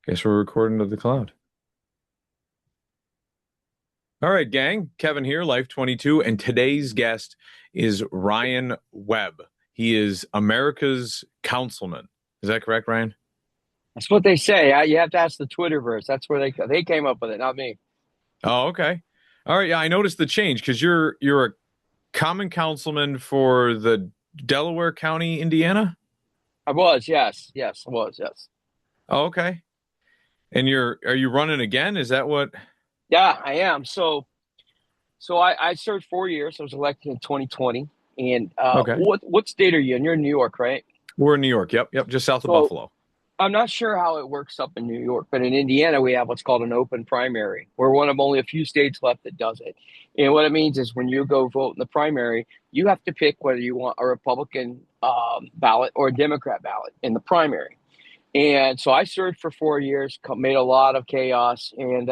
Guess we're recording to the cloud. All right, gang. Kevin here, Life22, and today's guest is Ryan Webb. He is America's Councilman. Is that correct, Ryan? That's what they say. You have to ask the Twitterverse. That's where they came up with it, not me. Oh, okay. All right, yeah, I noticed the change because you're a common councilman for the Delaware County, Indiana. I was, yes, yes, I was, yes. Oh, okay. And are you running again? Is that what? Yeah, I am. So I served 4 years. I was elected in 2020. And Okay. what state are you in? You're in New York, right? We're in New York. Yep, yep, just south of So Buffalo. I'm not sure how it works up in New York, but in Indiana we have what's called an open primary. We're one of only a few states left that does it. And what it means is when you go vote in the primary, you have to pick whether you want a Republican ballot or a Democrat ballot in the primary. And so I served for 4 years, made a lot of chaos, and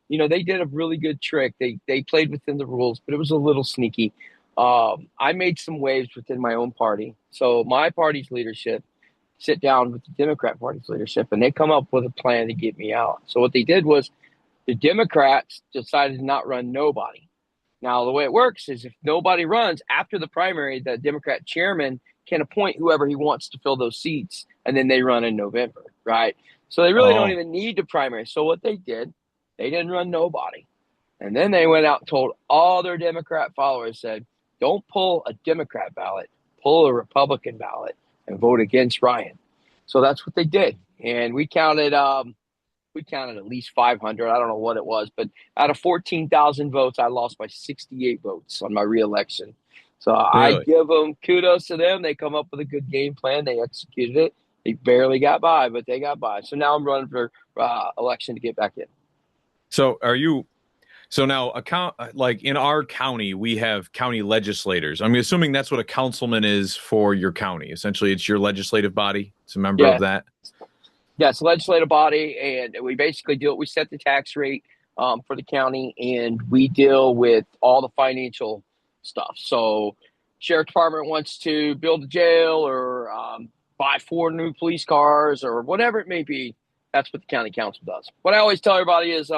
they did a really good trick. They played within the rules, but it was a little sneaky. I made some waves within my own party. So my party's leadership sit down with the Democrat Party's leadership, and they come up with a plan to get me out. So what they did was the Democrats decided to not run nobody. Now, the way it works is if nobody runs after the primary, the Democrat chairman can appoint whoever he wants to fill those seats, and then they run in November, right? So they really don't Oh, even need the primary. So what they did, they didn't run nobody. And then they went out and told all their Democrat followers, said, don't pull a Democrat ballot, pull a Republican ballot and vote against Ryan. So that's what they did. And we counted at least 500. I don't know what it was, but out of 14,000 votes, I lost by 68 votes on my reelection. So I really? give them kudos to them. They come up with a good game plan. They executed it. They barely got by, but they got by. So now I'm running for election to get back in. So are you? So now, like in our county, we have county legislators. I'm assuming that's what a councilman is for your county. Essentially, it's your legislative body. It's a member of Yeah, that. yeah, it's a legislative body, and we basically do it. We set the tax rate for the county, and we deal with all the financial stuff. So, sheriff department wants to build a jail or buy 4 new police cars or whatever it may be. That's what the county council does. What I always tell everybody is,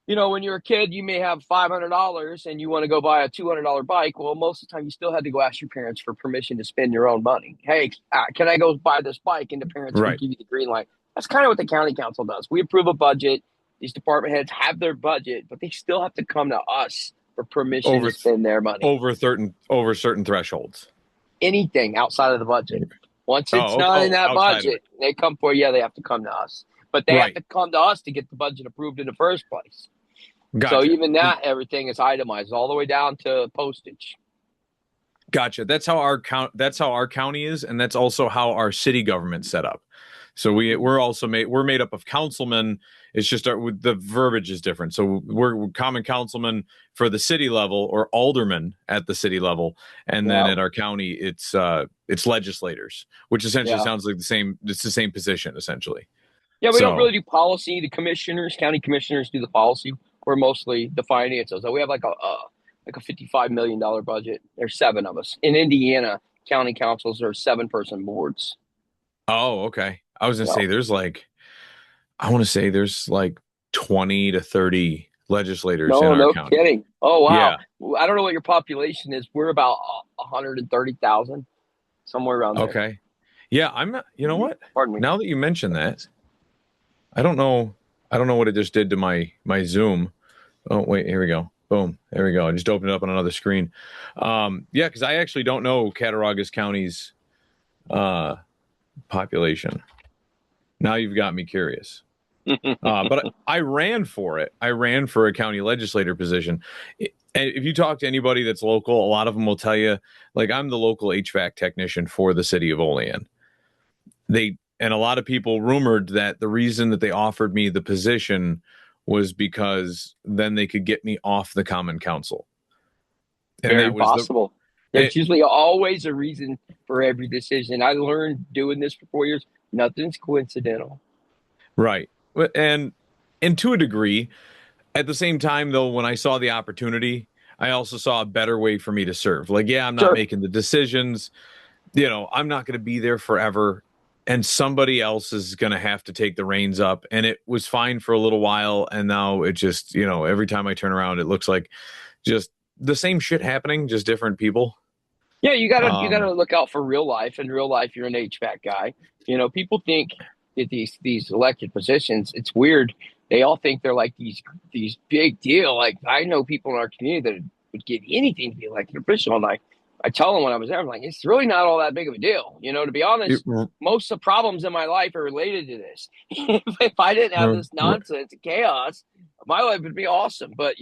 when you're a kid, you may have $500 and you want to go buy a $200 bike. Well, most of the time, you still had to go ask your parents for permission to spend your own money. Hey, can I go buy this bike? And the parents would Right. give you the green light. That's kind of what the county council does. We approve a budget. These department heads have their budget, but they still have to come to us for permission to Over spend their money. over certain thresholds. Anything outside of the budget. Once it's Oh, not in oh, that outside of budget, it. they come for, yeah, they have to come to us. But they have Right. to come to us to get the budget approved in the first place. So Gotcha. even that, everything is itemized all the way down to postage. Gotcha. That's how our county is, and that's also how our city government's set up. So we're made up of councilmen. It's just the verbiage is different. So we're common councilmen for the city level or aldermen at the city level, and then Yeah, at our county it's legislators, which essentially yeah, sounds like the same. It's the same position essentially. yeah. We don't So really do policy. The commissioners, county commissioners, do the policy. We're mostly the finances. So we have like a $55 million budget. There's 7 of us in Indiana. County councils are 7-person boards. oh, okay. I was gonna Yeah. say I want to say there's like 20 to 30 legislators in No, our no county. kidding. Oh wow. Yeah. I don't know what your population is. We're about 130,000, somewhere around there. Okay. Yeah, I'm not, you know what? Pardon me. Now that you mention that, I don't know. I don't know what it just did to my Zoom. Oh, wait, here we go. Boom. There we go. I just opened it up on another screen. Yeah, because I actually don't know Cattaraugus County's uh population. Now you've got me curious. But I ran for it. I ran for a county legislator position. And if you talk to anybody that's local, a lot of them will tell you, like, I'm the local HVAC technician for the city of Olean. And a lot of people rumored that the reason that they offered me the position was because then they could get me off the common council. And Very that was possible. There's it, usually always a reason for every decision. I learned doing this for 4 years. Nothing's coincidental. right. And and to a degree, at the same time though, when I saw the opportunity, I also saw a better way for me to serve. Like, yeah, I'm not Sure. making the decisions, I'm not going to be there forever. and somebody else is going to have to take the reins up. And it was fine for a little while, and now it just, every time I turn around, it looks like just the same shit happening, just different people. Yeah, you gotta Um, look out for real life. In real life, you're an HVAC guy. People think that these elected positions, it's weird. They all think they're like these big deal. Like I know people in our community that would give anything to be elected official, and I tell them when I was there, I'm like, it's really not all that big of a deal. To be it- honest, most of the problems in my life are related to this. If I didn't have this nonsense and chaos, my life would be awesome. But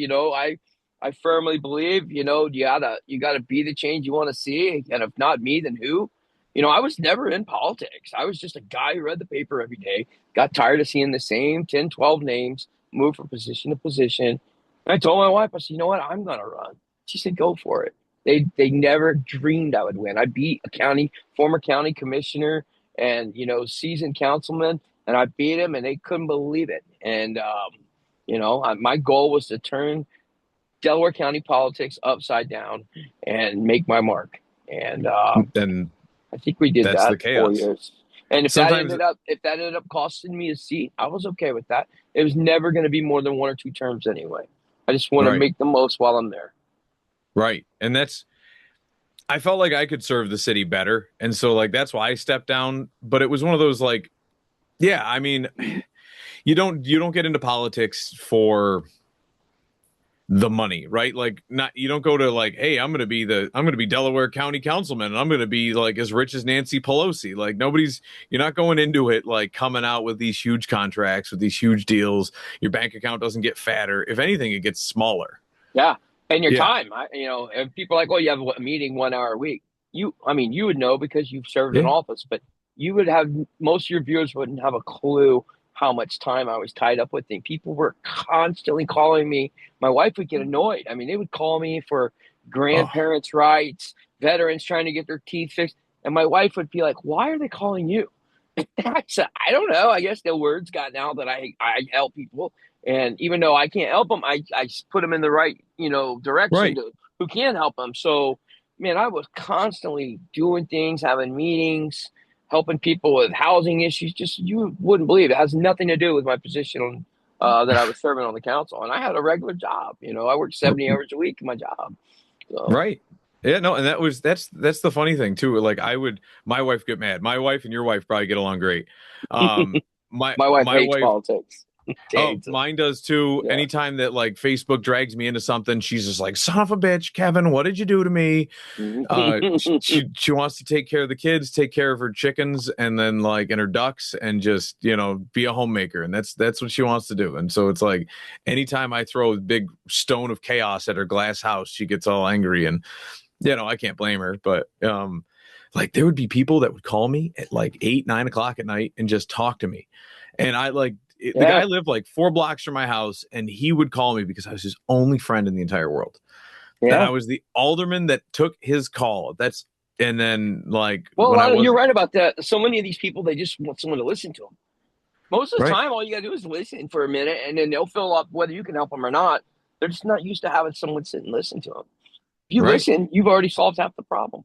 I firmly believe, you gotta be the change you want to see, and if not me, then who? I was never in politics. I was just a guy who read the paper every day, got tired of seeing the same 10, 12 names, moved from position to position. And I told my wife, I said, you know what, I'm gonna run. She said, go for it. They never dreamed I would win. I beat a former county commissioner and seasoned councilman, and I beat him, and they couldn't believe it. And my goal was to turn Delaware County politics upside down and make my mark. And and I think we did that's the that 4 chaos. years. And Sometimes, if that ended up costing me a seat, I was okay with that. It was never going to be more than 1 or 2 terms anyway. I just want to right, make the most while I'm there. right. And I felt like I could serve the city better. And so, like, that's why I stepped down. But it was one of those, like, yeah, I mean, you don't get into politics for the money, right? Like, not, you don't go to like, hey, I'm gonna be Delaware County Councilman, and I'm gonna be like as rich as Nancy Pelosi. Like, you're not going into it like coming out with these huge contracts, with these huge deals. Your bank account doesn't get fatter. If anything, it gets smaller. Yeah. And your Yeah, time, and people are like, oh, you have a meeting 1 hour a week. You would know because you've served in yeah. office, but you would have most of your viewers wouldn't have a clue how much time I was tied up with things. People were constantly calling me. My wife would get annoyed. I mean, they would call me for Oh, grandparents' rights, veterans trying to get their teeth fixed. And my wife would be like, why are they calling you? I said, I don't know. I guess the word's gotten out that I help people. And even though I can't help them, I put them in the right, direction right. to who can help them. So, man, I was constantly doing things, having meetings, helping people with housing issues. Just you wouldn't believe it. It has nothing to do with my position that I was serving on the council. And I had a regular job. I worked 70 hours a week in my job. So, Right. Yeah, no, and that's the funny thing too. Like, my wife get mad. My wife and your wife probably get along great. Um my my wife my hates wife politics. Oh, Hates it. mine does too. Yeah. Anytime that like Facebook drags me into something, she's just like, "Son of a bitch, Kevin, what did you do to me?" She wants to take care of the kids, take care of her chickens, and then like and her ducks, and just be a homemaker, and that's what she wants to do. And so it's like, anytime I throw a big stone of chaos at her glass house, she gets all angry, and I can't blame her. But like, there would be people that would call me at like 8, 9 o'clock at night and just talk to me, and the Yeah. guy lived like 4 blocks from my house, and he would call me because I was his only friend in the entire world. And Yeah. I was the alderman that took his call. And then like Well, when I you're was right about that. So many of these people, they just want someone to listen to them. Most of the right, time, all you got to do is listen for a minute, and then they'll fill up whether you can help them or not. They're just not used to having someone sit and listen to them. If you right, listen, you've already solved half the problem.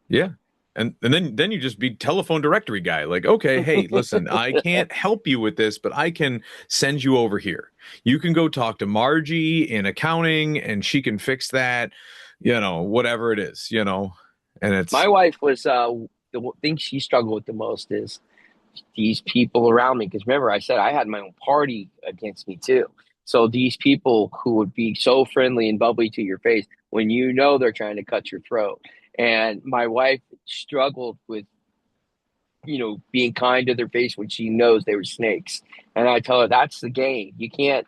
yeah. And then you just be telephone directory guy. Like, okay, hey, listen, I can't help you with this, but I can send you over here. You can go talk to Margie in accounting, and she can fix that, whatever it is, and My it's wife was the thing she struggled with the most is these people around me. Because remember, I said I had my own party against me too. So these people who would be so friendly and bubbly to your face when they're trying to cut your throat. And my wife struggled with, being kind to their face when she knows they were snakes. And I tell her that's the game. You can't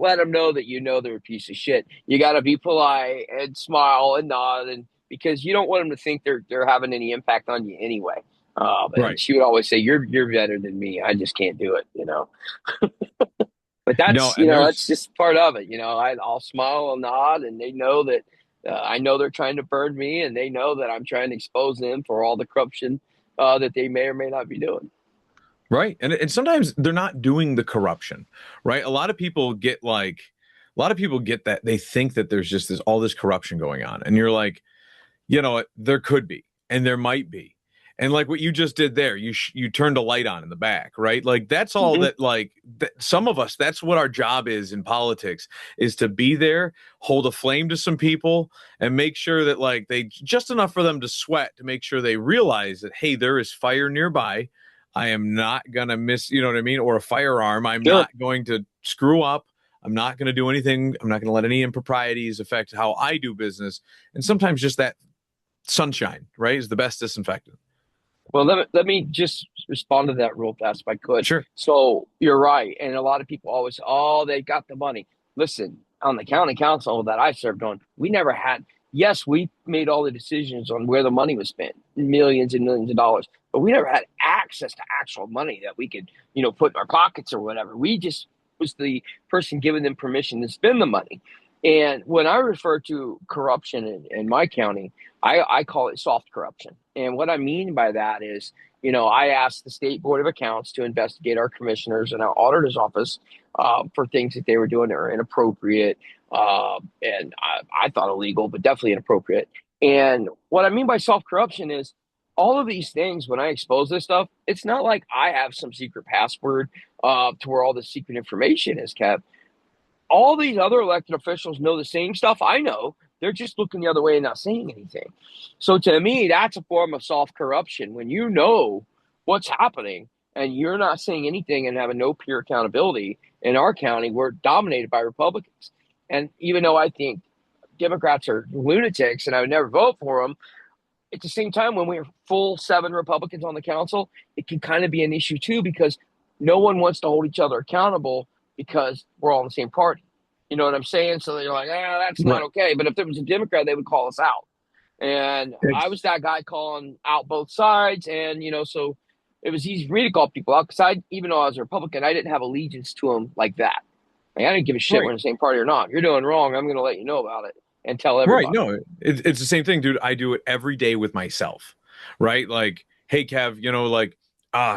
let them know that they're a piece of shit. You got to be polite and smile and nod, and because you don't want them to think they're having any impact on you anyway. And right. she would always say, "You're better than me. I just can't do it." But No, that's and that's there's just part of it. I'll smile and nod, and they know that I know they're trying to burn me, and they know that I'm trying to expose them for all the corruption that they may or may not be doing. right. And sometimes they're not doing the corruption, right? A lot of people get that they think that there's just all this corruption going on. And you're like, there could be, and there might be. And like what you just did there, you turned a light on in the back, right? Like that's all Hmm. that some of us, that's what our job is in politics, is to be there, hold a flame to some people and make sure that like they just enough for them to sweat to make sure they realize that, hey, there is fire nearby. I am not going to miss, you know what I mean? Or a firearm. I'm Sure. not going to screw up. I'm not going to do anything. I'm not going to let any improprieties affect how I do business. And sometimes just that sunshine, right, is the best disinfectant. Well, let me just respond to that real fast if I could. Sure. So you're right. And a lot of people always, oh, they got the money. Listen, on the county council that I served on, we never had, yes, we made all the decisions on where the money was spent, millions and millions of dollars, but we never had access to actual money that we could, put in our pockets or whatever. We just was the person giving them permission to spend the money. And when I refer to corruption in my county, I call it soft corruption. And what I mean by that is, I asked the State Board of Accounts to investigate our commissioners and our auditor's office for things that they were doing that were inappropriate and I thought illegal, but definitely inappropriate. And what I mean by soft corruption is all of these things, when I expose this stuff, it's not like I have some secret password to where all the secret information is kept. All these other elected officials know the same stuff I know. They're just looking the other way and not saying anything. So to me, that's a form of soft corruption when you know what's happening and you're not saying anything and having no peer accountability. In our county, we're dominated by Republicans. And even though I think Democrats are lunatics and I would never vote for them, at the same time, when we're full 7 Republicans on the council, it can kind of be an issue too because no one wants to hold each other accountable because we're all in the same party. You know what I'm saying? So they're like, that's not Right. okay. But if there was a Democrat, they would call us out. And I was that guy calling out both sides. And, so it was easy for me to call people out because even though I was a Republican, I didn't have allegiance to them like that. Like, I didn't give a shit we're Right. in the same party or not. If you're doing wrong, I'm going to let you know about it and tell Right. everybody. No, it's the same thing, dude. I do it every day with myself, right? Like, hey, Kev, like,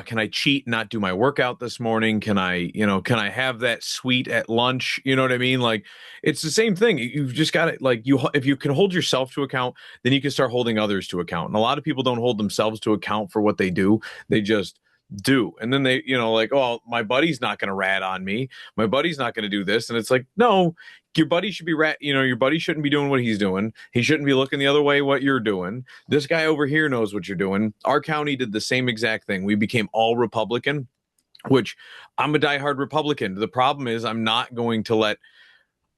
can I cheat and not do my workout this morning? Can I have that sweet at lunch? You know what I mean? Like, it's the same thing. You've just got to, like, if you can hold yourself to account, then you can start holding others to account. And a lot of people don't hold themselves to account for what they do. They just do. And then they, like, oh, my buddy's not going to rat on me. My buddy's not going to do this. And it's like, no, your buddy should be your buddy shouldn't be doing what he's doing. He shouldn't be looking the other way what you're doing. This guy over here knows what you're doing. Our county did the same exact thing. We became all Republican, which I'm a diehard Republican. The problem is I'm not going to let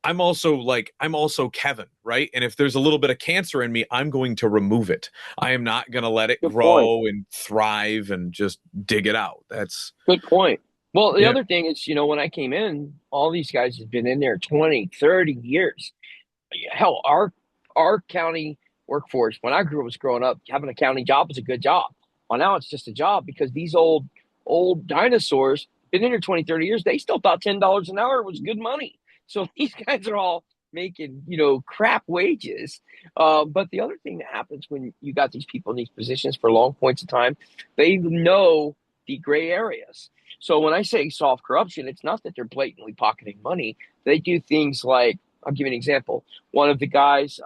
I'm also Kevin, right? And if there's a little bit of cancer in me, I'm going to remove it. I am not going to let it Good point. grow and thrive and just dig it out. That's Good point. Well, the yeah, other thing is, when I came in, all these guys have been in there 20, 30 years. Hell, our county workforce, when I was growing up, having a county job was a good job. Well, now it's just a job because these old dinosaurs been in here 20, 30 years. They still thought $10 an hour was good money. So these guys are all making, crap wages. But the other thing that happens when you got these people in these positions for long points of time, they know the gray areas. So when I say soft corruption, it's not that they're blatantly pocketing money. They do things like, I'll give you an example. One of the guys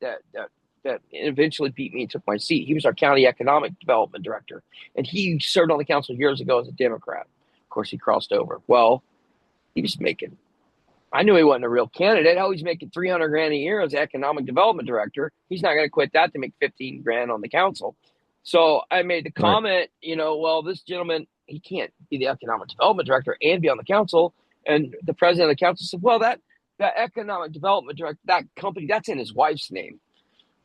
that eventually beat me and took my seat, he was our county economic development director, and he served on the council years ago as a Democrat. Of course, he crossed over. Well, he was making. I knew he wasn't a real candidate. How he's making 300 grand a year as economic development director. He's not going to quit that to make 15 grand on the council. So I made the right. comment, well, this gentleman, he can't be the economic development director and be on the council. And the president of the council said, well, that economic development director, that company, that's in his wife's name.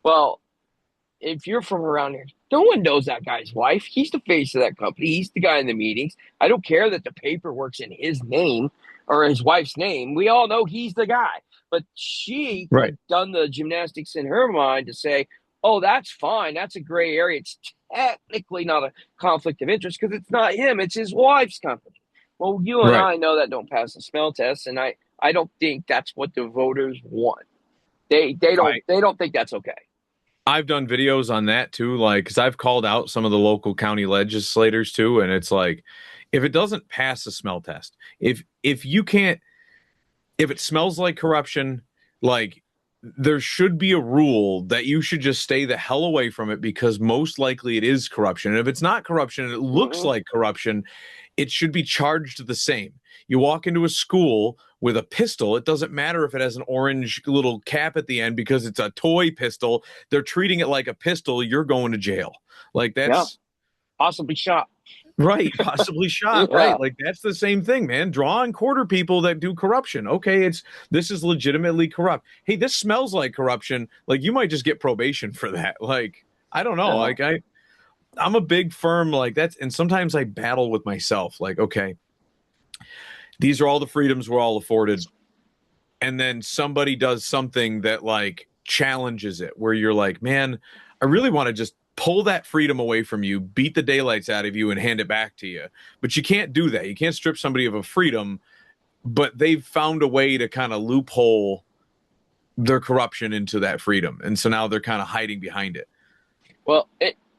Well, if you're from around here, no one knows that guy's wife. He's the face of that company. He's the guy in the meetings. I don't care that the paperwork's in his name or his wife's name. We all know he's the guy. But she Right. had done the gymnastics in her mind to say, oh, that's fine. That's a gray area. It's technically not a conflict of interest because it's not him. It's his wife's company. Well, you and Right. I know that don't pass the smell test, and I don't think that's what the voters want. They don't think that's okay. I've done videos on that too, like, because I've called out some of the local county legislators too, and it's like, if it doesn't pass the smell test, if you can't, if it smells like corruption, like there should be a rule that you should just stay the hell away from it, because most likely it is corruption. And if it's not corruption and it looks Mm-mm. like corruption, it should be charged the same. You walk into a school with a pistol, it doesn't matter if it has an orange little cap at the end because it's a toy pistol. They're treating it like a pistol. You're going to jail. Like Yeah, that's possibly shot. right, possibly shot, Yeah. right? Like that's the same thing, man. Draw and quarter people that do corruption. Okay, it's this is legitimately corrupt. Hey, this smells like corruption. Like you might just get probation for that. Like I don't know. Yeah. I'm a big firm like that's, and sometimes I battle with myself. Like okay, these are all the freedoms we're all afforded, and then somebody does something that like challenges it, where you're like, man, I really want to just pull that freedom away from you, beat the daylights out of you, and hand it back to you. But you can't do that. You can't strip somebody of a freedom, but they've found a way to kind of loophole their corruption into that freedom. And so now they're kind of hiding behind it. Well,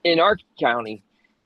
in our county,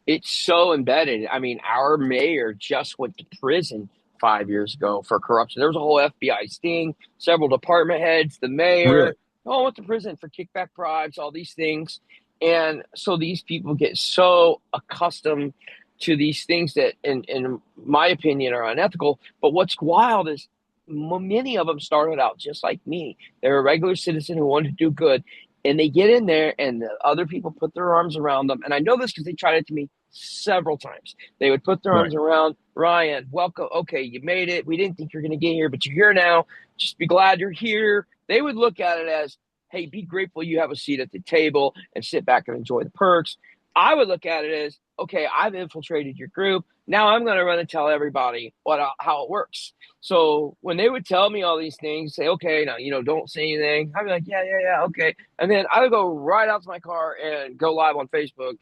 it's so embedded. I mean, our mayor just went to prison 5 years ago for corruption. There was a whole FBI sting, several department heads, the Really? mayor, all went to prison for kickback bribes, all these things. And so these people get so accustomed to these things that, in my opinion, are unethical. But what's wild is many of them started out just like me. They're a regular citizen who wanted to do good. And they get in there, and the other people put their arms around them. And I know this because they tried it to me several times. They would put their Right. arms around Ryan. Welcome. Okay, you made it. We didn't think you're going to get here, but you're here now. Just be glad you're here. They would look at it as, hey, be grateful you have a seat at the table and sit back and enjoy the perks. I would look at it as, okay, I've infiltrated your group. Now I'm going to run and tell everybody how it works. So when they would tell me all these things, say, okay, now, don't say anything. I'd be like, yeah, yeah, yeah, okay. And then I would go right out to my car and go live on Facebook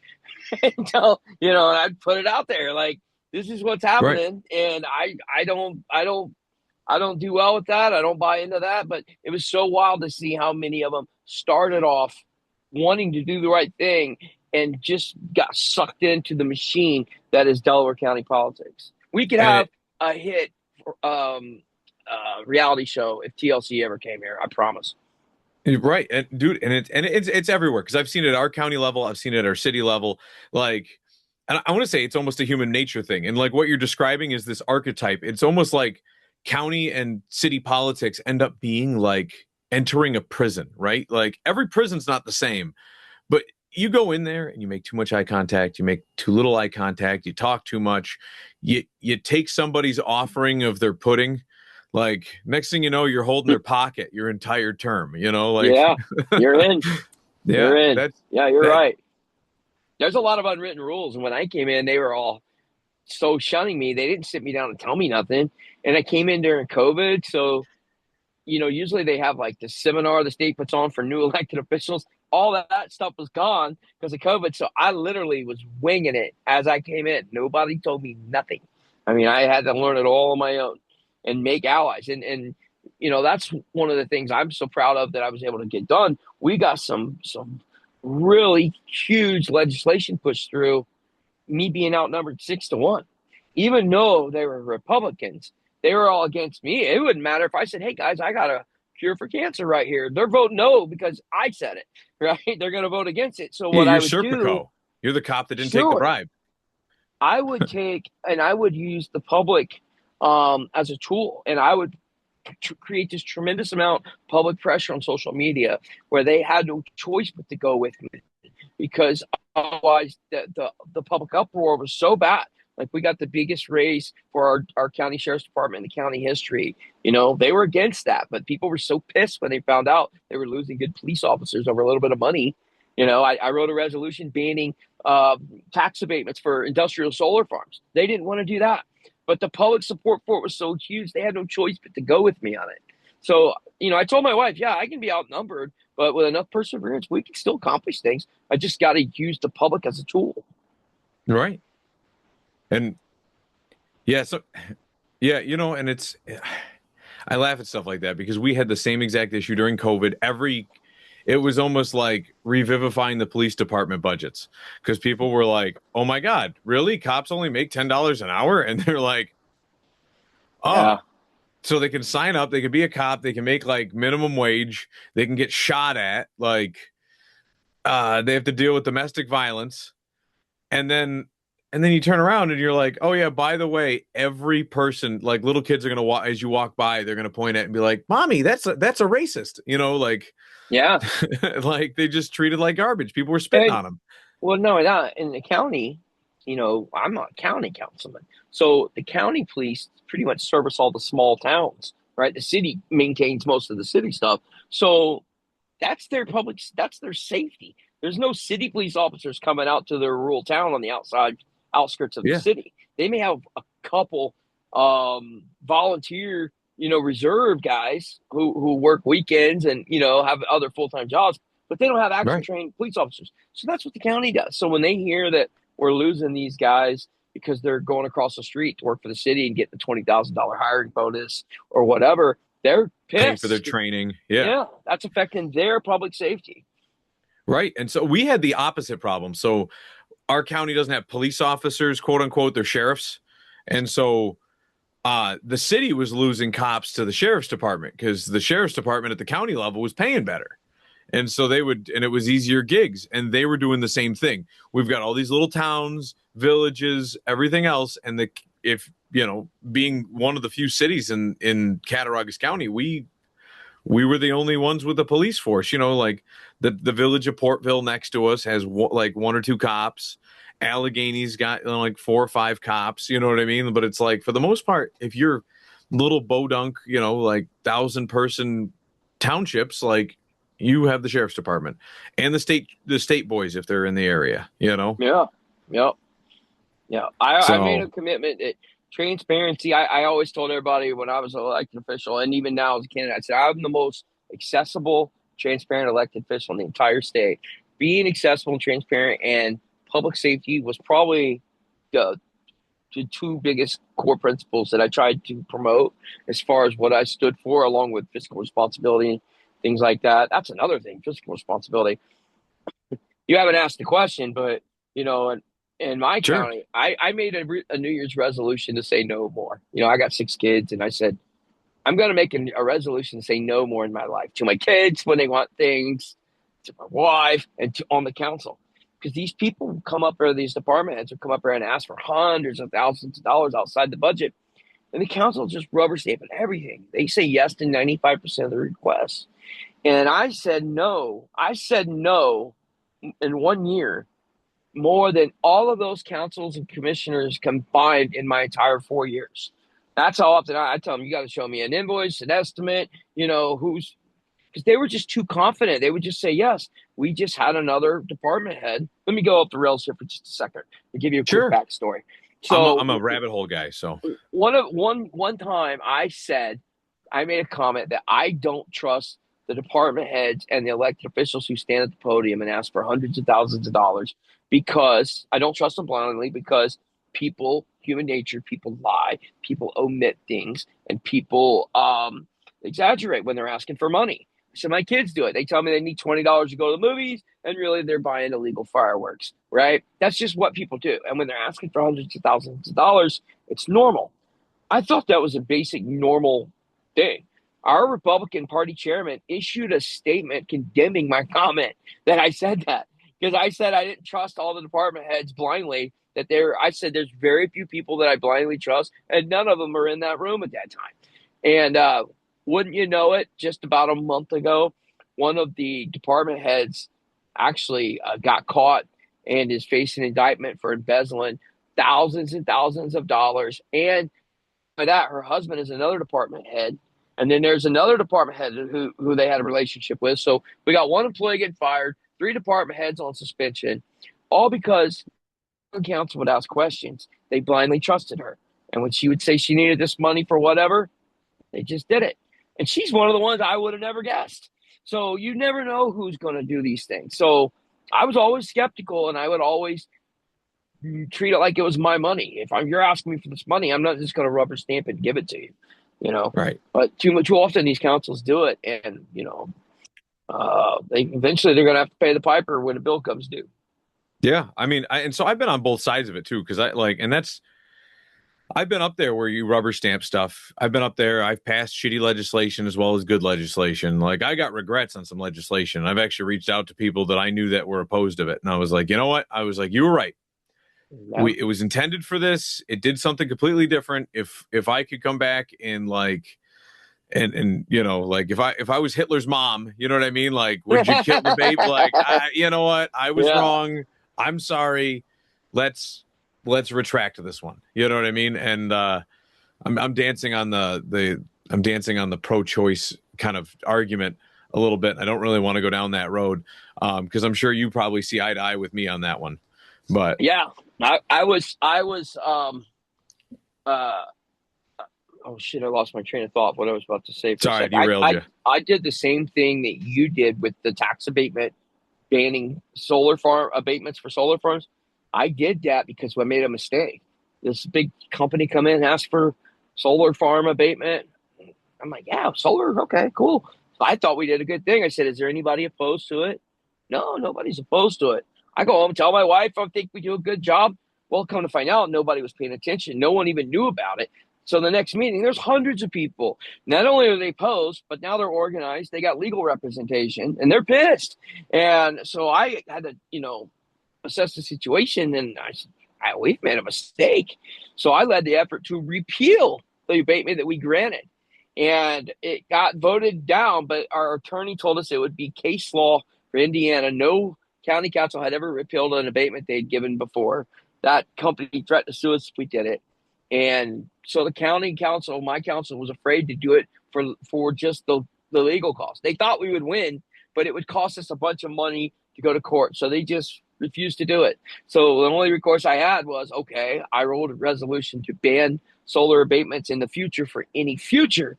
and and I'd put it out there. Like, this is what's Right. happening. And I don't do well with that. I don't buy into that. But it was so wild to see how many of them started off wanting to do the right thing and just got sucked into the machine that is Delaware County politics. We could And have a hit reality show if TLC ever came here. I promise. right. And dude, and it's everywhere, because I've seen it at our county level, I've seen it at our city level. Like, and I want to say it's almost a human nature thing. And like what you're describing is this archetype. It's almost like county and city politics end up being like entering a prison, right? Like every prison's not the same, but you go in there and you make too much eye contact, you make too little eye contact, you talk too much, you take somebody's offering of their pudding. Like next thing you know, you're holding their pocket your entire term, like Yeah, you're in. You're yeah, in. that's Yeah, you're that. right. There's a lot of unwritten rules. And when I came in, they were all so shunning me. They didn't sit me down and tell me nothing. And I came in during COVID. So, usually they have like the seminar the state puts on for new elected officials. All that stuff was gone because of COVID. So I literally was winging it as I came in. Nobody told me nothing. I mean, I had to learn it all on my own and make allies. And that's one of the things I'm so proud of that I was able to get done. We got some really huge legislation pushed through, me being outnumbered 6-1. Even though they were Republicans, they were all against me. It wouldn't matter if I said, hey guys, I got a cure for cancer right here. They're voting no because I said it, right? They're going to vote against it. So Yeah, what I you're would do, Serpico. You're the cop that didn't take the sure, bribe. I would take and I would use the public as a tool, and I would create this tremendous amount of public pressure on social media where they had no choice but to go with me because otherwise the public uproar was so bad. Like we got the biggest raise for our county sheriff's department in the county history. They were against that, but people were so pissed when they found out they were losing good police officers over a little bit of money. I wrote a resolution banning tax abatements for industrial solar farms. They didn't want to do that. But the public support for it was so huge, they had no choice but to go with me on it. So, I told my wife, yeah, I can be outnumbered, but with enough perseverance, we can still accomplish things. I just got to use the public as a tool. Right. And yeah, so yeah, and I laugh at stuff like that because we had the same exact issue during COVID. It was almost like revivifying the police department budgets because people were like, "Oh my God, really? Cops only make $10 an hour?" And they're like, Yeah. "Oh." so they can sign up, they can be a cop, they can make like minimum wage, they can get shot at, like they have to deal with domestic violence, and then you turn around and you're like, oh yeah, by the way, every person, like little kids are gonna walk as you walk by, they're gonna point at it and be like, mommy, that's a racist, like Yeah. like they just treated like garbage. People were spitting And on them. well, no, not in the county. I'm not a county councilman, so the county police pretty much service all the small towns, right? The city maintains most of the city stuff, so that's their public. That's their safety. There's no city police officers coming out to their rural town on the outskirts of the Yeah, city. They may have a couple volunteer, reserve guys who work weekends and have other full time jobs, but they don't have actual right. trained police officers. So that's what the county does. So when they hear that we're losing these guys because they're going across the street to work for the city and get the $20,000 hiring bonus or whatever, they're Paying for their pissed. training. Yeah. Yeah, that's affecting their public safety. Right. And so we had the opposite problem. So our county doesn't have police officers, quote unquote, they're sheriffs. And so the city was losing cops to the sheriff's department because the sheriff's department at the county level was paying better. And so and it was easier gigs, and they were doing the same thing. We've got all these little towns, villages, everything else. And if, being one of the few cities in Cattaraugus County, we were the only ones with a police force. Like the village of Portville next to us has like one or two cops. Allegheny's got like 4 or 5 cops. You know what I mean? But it's like, for the most part, if you're little bodunk, like 1,000-person townships, like you have the sheriff's department and the state boys if they're in the area. Yeah, yeah, yeah. I made a So commitment that transparency. I always told everybody when I was an elected official, and even now as a candidate, I said I'm the most accessible, transparent elected official in the entire state. Being accessible and transparent and public safety was probably the two biggest core principles that I tried to promote as far as what I stood for, along with fiscal responsibility, things like that. That's another thing, fiscal responsibility. You haven't asked the question, but in my sure. county, I made a New Year's resolution to say no more. I got 6 kids, and I said I'm going to make a resolution to say no more in my life to my kids when they want things, to my wife, and on the council. Because these people come up there, these department heads will come up there and ask for hundreds of thousands of dollars outside the budget. And the council just rubber stamping everything. They say yes to 95% of the requests. And I said no. I said no in 1 year more than all of those councils and commissioners combined in my entire 4 years. That's how often I tell them, you got to show me an invoice, an estimate, who's, because they were just too confident. They would just say, yes, we just had another department head. Let me go off the rails here for just a second to give you a quick Sure. backstory. I'm a, So I'm a rabbit hole guy. So one time I made a comment that I don't trust the department heads and the elected officials who stand at the podium and ask for hundreds of thousands of dollars, because I don't trust them blindly, because people, human nature, people lie, people omit things, and people exaggerate when they're asking for money. So my kids do it. They tell me they need $20 to go to the movies, and really they're buying illegal fireworks, right? That's just what people do. And when they're asking for hundreds of thousands of dollars, it's normal. I thought that was a basic normal thing. Our Republican Party chairman issued a statement condemning my comment that I said that, because I said I didn't trust all the department heads blindly. I said there's very few people that I blindly trust, and none of them are in that room at that time. And wouldn't you know it, just about a month ago, one of the department heads actually got caught and is facing indictment for embezzling thousands and thousands of dollars. And by that, her husband is another department head. And then there's another department head who they had a relationship with. So we got one employee getting fired, 3 department heads on suspension, all because the council would ask questions. They blindly trusted her. And when she would say she needed this money for whatever, they just did it. And she's one of the ones I would have never guessed. So you never know who's going to do these things. So I was always skeptical, and I would always treat it like it was my money. If you're asking me for this money, I'm not just going to rubber stamp it and give it to you. right. But too often these councils do it, and they eventually they're going to have to pay the piper when the bill comes due. Yeah. I mean, and so I've been on both sides of it too, because I like, and that's I've been up there where you rubber stamp stuff. I've been up there. I've passed shitty legislation as well as good legislation. Like I got regrets on some legislation. I've actually reached out to people that I knew that were opposed of it. And I was like, you know what? I was like, you were right. Yeah. It was intended for this. It did something completely different. If I could come back and like and you know, like if I was Hitler's mom, you know what I mean? Like, would you kill the baby? Like, you know what? I was Yeah. wrong. I'm sorry. Let's let's retract this one. You know what I mean? And I'm dancing on the I'm dancing on the pro-choice kind of argument a little bit. I don't really want to go down that road because I'm sure you probably see eye to eye with me on that one. But Yeah. I was uh oh shit, I lost my train of thought, what I was about to say for a sorry, I sec. derailed you. I did the same thing that you did with the tax abatement, banning solar farm abatements for solar farms. I did that because I made a mistake. This big company come in and asked for solar farm abatement. I'm like, yeah, solar, okay, cool. So I thought we did a good thing. I said, is there anybody opposed to it? No, nobody's opposed to it. I go home, tell my wife I think we do a good job. Well, come to find out, nobody was paying attention. No one even knew about it. So the next meeting, there's hundreds of people. Not only are they opposed, but now they're organized. They got legal representation, and they're pissed. And so I had to, assess the situation, and I said, we've made a mistake. So I led the effort to repeal the abatement that we granted. And it got voted down, but our attorney told us it would be case law for Indiana. No county council had ever repealed an abatement they'd given before. That company threatened to sue us if we did it. And so the county council, my council, was afraid to do it for just the legal costs. They thought we would win, but it would cost us a bunch of money to go to court. So they just refused to do it. So the only recourse I had was, okay, I wrote a resolution to ban solar abatements in the future for any future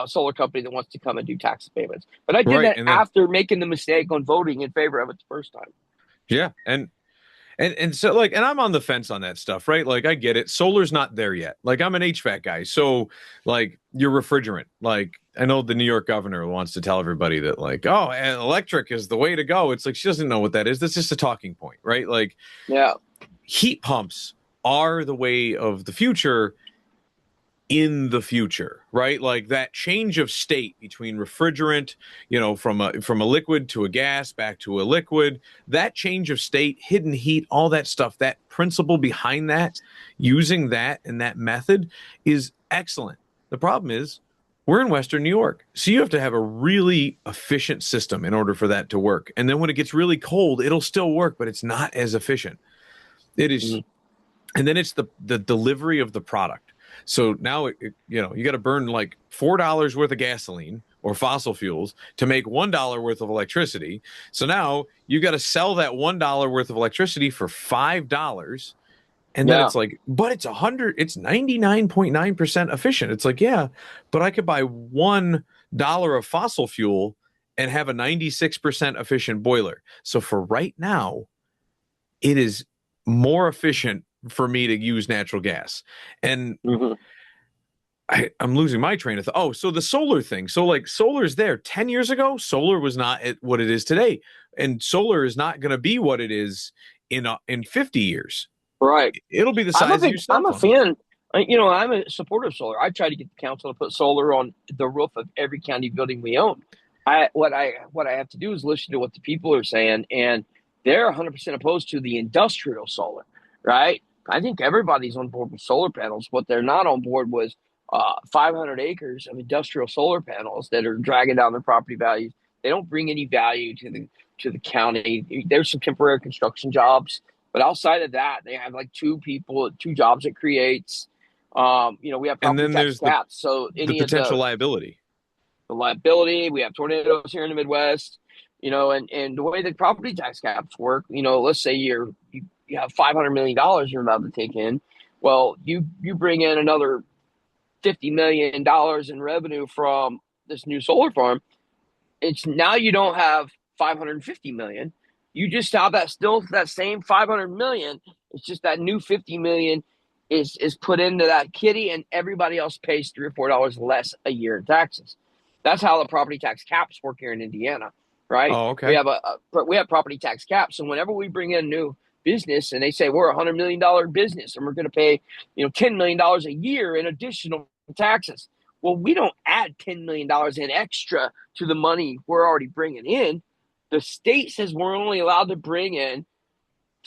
solar company that wants to come and do tax abatements. But I did Right. that And then after making the mistake on voting in favor of it the first time. yeah, and so like and I'm on the fence on that stuff, right? Like I get it. Solar's not there yet. Like I'm an HVAC guy. So like your refrigerant, like I know the New York governor wants to tell everybody that like, oh, and electric is the way to go. It's like she doesn't know what that is. That's just a talking point, right? Like Yeah. heat pumps are the way of the future in the future, right? Like that change of state between refrigerant, from a liquid to a gas back to a liquid, that change of state, hidden heat, all that stuff, that principle behind that, using that and that method is excellent. The problem is we're in Western New York. So you have to have a really efficient system in order for that to work. And then when it gets really cold, it'll still work, but it's not as efficient. It is, Mhm. and then it's the delivery of the product. So now you got to burn like $4 worth of gasoline or fossil fuels to make $1 worth of electricity. So now you got to sell that $1 worth of electricity for $5. And then Yeah. it's like, but it's 99.9% efficient. It's like, yeah, but I could buy $1 of fossil fuel and have a 96% efficient boiler. So for right now, it is more efficient for me to use natural gas. And Mhm. I'm losing my train of thought. Oh, so the solar thing. So like solar's there. 10 years ago, solar was not what it is today. And solar is not going to be what it is in 50 years. Right. It'll be the size of your cell I'm a phone. fan. I'm a supporter of solar. I try to get the council to put solar on the roof of every county building we own. What I have to do is listen to what the people are saying, and they're 100% opposed to the industrial solar, right? I think everybody's on board with solar panels. What they're not on board was 500 acres of industrial solar panels that are dragging down their property values. They don't bring any value to the county. There's some temporary construction jobs, but outside of that, they have like two jobs it creates. We have And property then tax there's the caps. So the any of potential liability. the liability, we have tornadoes here in the Midwest, and the way the property tax caps work, let's say you have $500 million you're allowed to take in. Well, you bring in another $50 million in revenue from this new solar farm. It's now you don't have 550 million. You just have that same 500 million. It's just that new 50 million is put into that kitty, and everybody else pays $3 or $4 less a year in taxes. That's how the property tax caps work here in Indiana, right? Oh, We okay. have we have property tax caps, and whenever we bring in new business and they say we're $100 million business and we're going to pay, $10 million a year in additional taxes. Well, we don't add $10 million in extra to the money we're already bringing in. The state says we're only allowed to bring in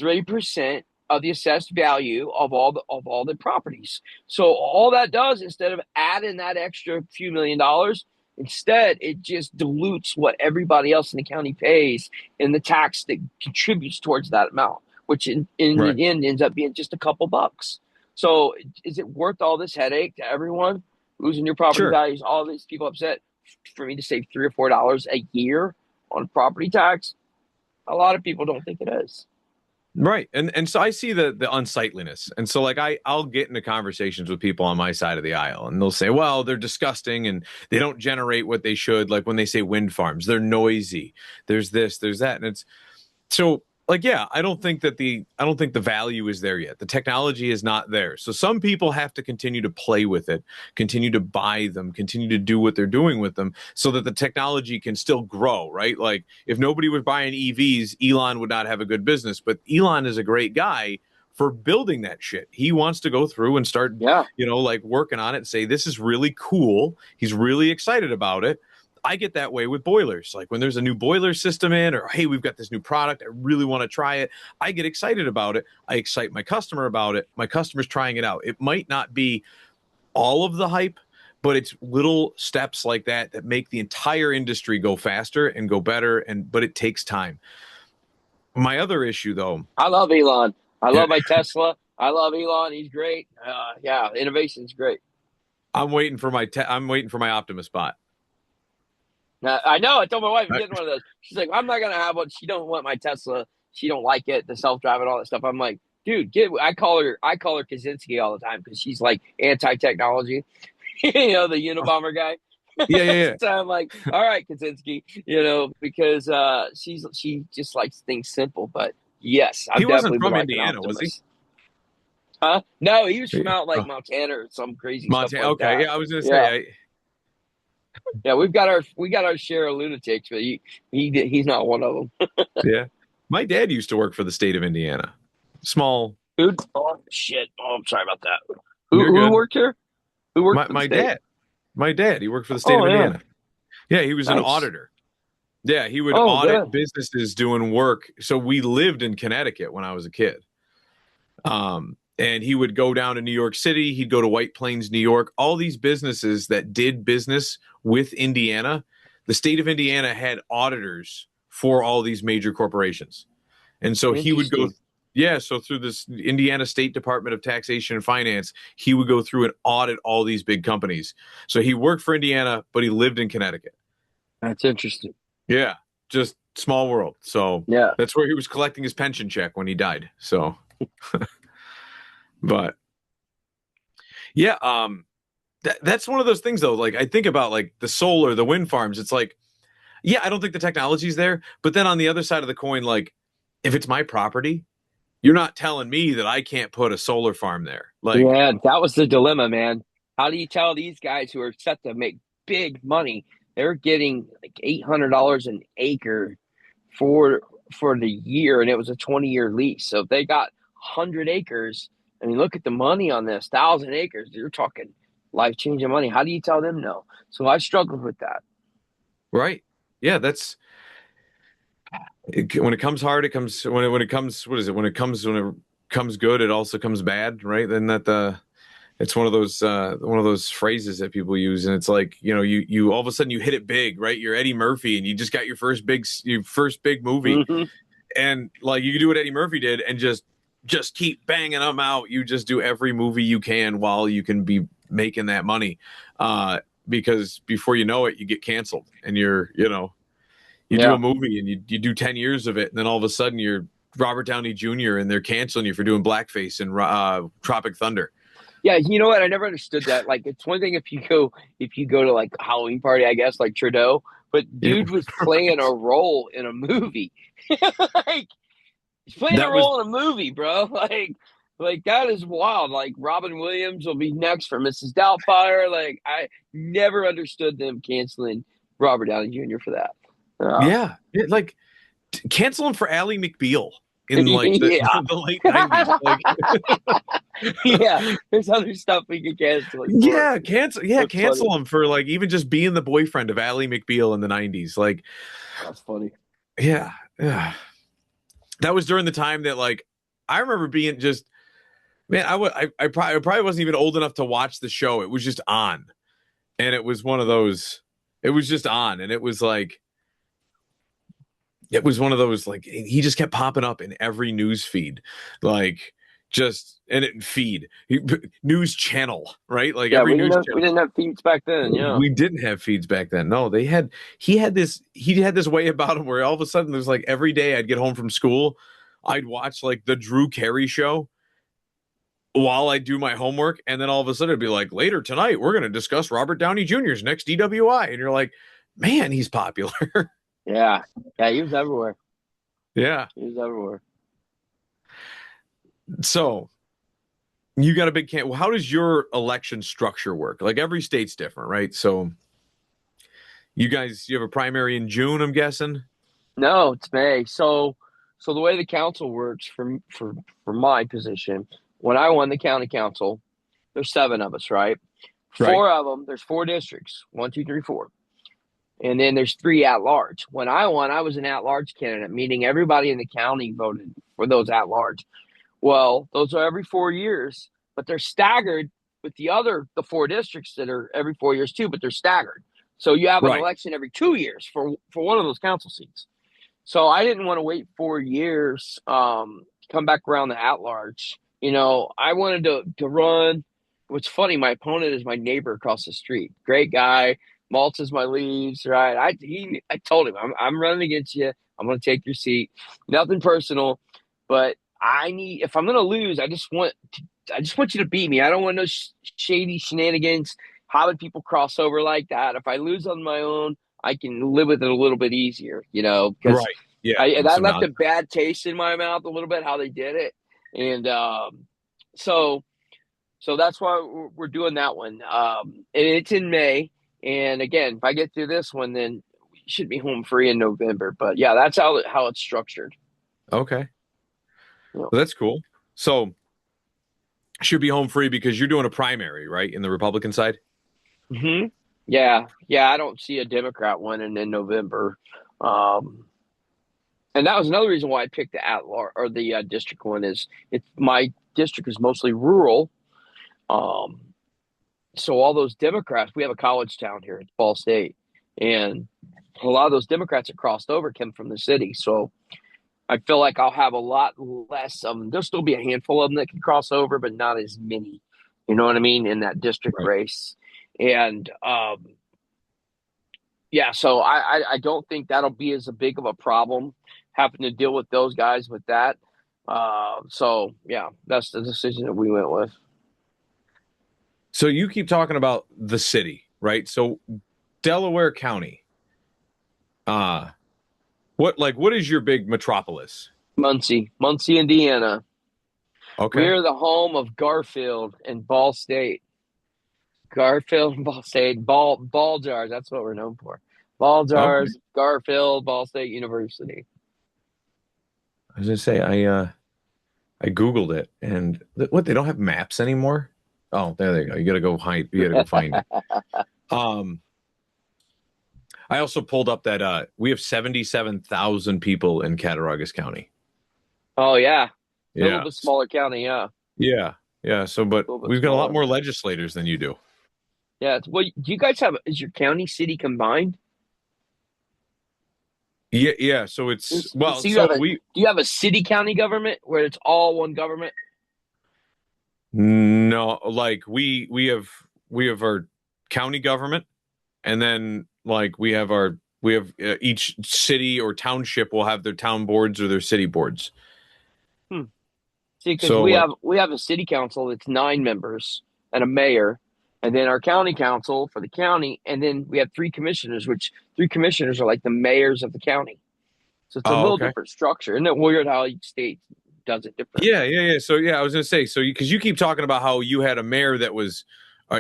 3% of the assessed value of all the properties. So all that does, instead of adding that extra few $1,000,000, instead it just dilutes what everybody else in the county pays in the tax that contributes towards that amount, which in Right. the end ends up being just a couple bucks. So is it worth all this headache to everyone losing your property Sure. values, all these people upset, for me to save $3 or $4 a year on property tax? A lot of people don't think it is. Right. And so I see the unsightliness. And so like I'll get into conversations with people on my side of the aisle and they'll say, well, they're disgusting and they don't generate what they should. Like when they say wind farms, they're noisy. There's this, there's that. And it's so like, yeah, I don't think the value is there yet. The technology is not there. So some people have to continue to play with it, continue to buy them, continue to do what they're doing with them so that the technology can still grow, right? Like if nobody was buying EVs, Elon would not have a good business, but Elon is a great guy for building that shit. He wants to go through and start, Yeah. like working on it and say, this is really cool. He's really excited about it. I get that way with boilers. Like when there's a new boiler system in, or hey, we've got this new product, I really want to try it. I get excited about it. I excite my customer about it. My customer's trying it out. It might not be all of the hype, but it's little steps like that that make the entire industry go faster and go better. But it takes time. My other issue, though, I love Elon. I love my Tesla. I love Elon. He's great. Yeah, innovation's great. I'm waiting for my Optimus bot. I know. I told my wife I'm I- getting one of those. She's like, I'm not gonna have one. She don't want my Tesla. She don't like it, the self drive and all that stuff. I'm like, dude, I call her Kaczynski all the time because she's like anti technology. The Unabomber guy. Yeah, yeah, yeah. So I'm like, all right, Kaczynski, because she just likes things simple. But yes, He I'm wasn't definitely from like an Indiana, was he? optimist. Huh? No, he was from Yeah. out like Oh, Montana or some crazy stuff Montana. like Okay, that. yeah, I was gonna Yeah, say. yeah, we got our share of lunatics, but he's not one of them. Yeah. My dad used to work for the state of Indiana. Small. Who? Oh shit! Oh, I'm sorry about that. Who You're who good. worked here? Who worked My for the my state? dad. My dad, he worked for the state of Oh yeah, Indiana. Yeah, he was an nice. auditor. Yeah, he would Oh audit good. businesses doing work. So we lived in Connecticut when I was a kid. And he would go down to New York City, he'd go to White Plains, New York, all these businesses that did business with Indiana. The state of Indiana had auditors for all these major corporations. And so he would go, Interesting. yeah, so through this Indiana State Department of Taxation and Finance, he would go through and audit all these big companies. So he worked for Indiana, but he lived in Connecticut. That's interesting. Yeah, just small world. So Yeah. that's where he was collecting his pension check when he died. So, but yeah, that's one of those things though. Like I think about like the solar, the wind farms. It's like, yeah, I don't think the technology's there. But then on the other side of the coin, like if it's my property, you're not telling me that I can't put a solar farm there. Like, Yeah, that was the dilemma, man. How do you tell these guys who are set to make big money? They're getting like $800 an acre for the year, and it was a 20-year lease. So if they got 100 acres, I mean, look at the money on this, 1,000 acres. You're talking life-changing money. How do you tell them no? So I struggled with that. right? Yeah, when it comes hard, it comes when it comes. What is it? When it comes good, it also comes bad, right? Then it's one of those phrases that people use, and it's like you all of a sudden you hit it big, right? You're Eddie Murphy, and you just got your first big movie, Hmm. and like you do what Eddie Murphy did, and just keep banging them out. You just do every movie you can while you can be making that money, because before you know it, you get canceled, and you do Yeah. a movie and you do 10 years of it, and then all of a sudden you're Robert Downey Jr. and they're canceling you for doing blackface in Tropic Thunder. Yeah, you know what? I never understood that. Like, it's one thing if you go to like a Halloween party, I guess, like Trudeau, but Yeah, dude was playing a role in a movie. Like, he's playing a that was role in a movie, bro. Like that is wild. Like Robin Williams will be next for Mrs. Doubtfire. Like I never understood them canceling Robert Downey Jr. for that. yeah, like cancel him for Ally McBeal. in like the, Yeah. the late 90s. Like, Yeah. There's other stuff we could cancel it for. That's funny. cancel him for like even just being the boyfriend of Ally McBeal in the 90s. Like, That's funny. yeah, yeah. That was during the time that like I remember being just man, I probably wasn't even old enough to watch the show. It was just on. And it was one of those, it was just on. And it was like, it was one of those, like, he just kept popping up in every news feed. Like, just, and it feed, news channel, right? Like Yeah, every news channel. we didn't have feeds back then. Yeah. We didn't have feeds back then. No, he had this way about him where all of a sudden there's like every day I'd get home from school, I'd watch like the Drew Carey show while I do my homework, and then all of a sudden it'd be like, later tonight we're going to discuss Robert Downey Jr.'s next DWI, and you're like, man, he's popular. Yeah. Yeah. He was everywhere. Yeah. He was everywhere. So you got a big camp. Well, how does your election structure work? Like every state's different, right? So you have a primary in June, I'm guessing. No, it's May. So the way the council works for my position, when I won the county council, there's seven of us, right? Right. Four of them, there's four districts, one, two, three, four. And then there's three at large. When I won, I was an at large candidate, meaning everybody in the county voted for those at large. Well, those are every 4 years, but they're staggered with the four districts that are every 4 years too, but they're staggered. So you have an Right. election every 2 years for one of those council seats. So I didn't want to wait 4 years, come back around the at large. I wanted to run. What's funny, my opponent is my neighbor across the street. Great guy. Malts my leaves, right? I told him I'm running against you. I'm going to take your seat. Nothing personal, but if I'm going to lose, I just want you to beat me. I don't want no shady shenanigans. How would people cross over like that? If I lose on my own, I can live with it a little bit easier, because Right. Yeah. that Some left a nonsense. bad taste in my mouth a little bit how they did it, and so that's why we're doing that one, and it's in May. And again, if I get through this one, then we should be home free in November. But yeah, that's how it's structured. Okay. You know. Well, that's cool. So should be home free because you're doing a primary, right? In the Republican side? Hmm. Yeah, I don't see a Democrat winning in November, um, and that was another reason why I picked the at large or the district one. Is it's my district is mostly rural, um, so all those Democrats. We have a college town here at Ball State, and a lot of those Democrats that crossed over came from the city. So I feel like I'll have a lot less. There'll still be a handful of them that can cross over, but not as many. You know what I mean in that district Right. race, and yeah. So I don't think that'll be as big of a problem having to deal with those guys with that. So yeah, that's the decision that we went with. So you keep talking about the city, right? So Delaware County, uh, what is your big metropolis? Muncie, Indiana. Okay. We're the home of Garfield and Ball State. Garfield and Ball State, ball jars. That's what we're known for. Ball Okay. jars, Garfield, Ball State University. I was gonna say I Googled it and what they don't have maps anymore. Oh, there they go. You gotta go find it. Um I also pulled up that we have 77,000 people in Cattaraugus County. Oh yeah, a little Yeah. bit smaller county. Yeah, Yeah. Yeah. So but a little bit we've got a lot smaller. more legislators than you do. Yeah. Well, do you guys have? Is your county city combined? Yeah, yeah. So it's well, So so do we you have a city county government where it's all one government? no like we have our county government and then like we have each city or township will have their town boards or their city boards. Hmm. See, because So like we have a city council that's 9 members and a mayor, and then our county council for the county, and then we have three commissioners, which three commissioners are like the mayors of the county. So it's a oh little okay. different structure. Isn't it weird how each state does it different? Yeah, yeah, yeah. So yeah, I was gonna say so because you keep talking about how you had a mayor that was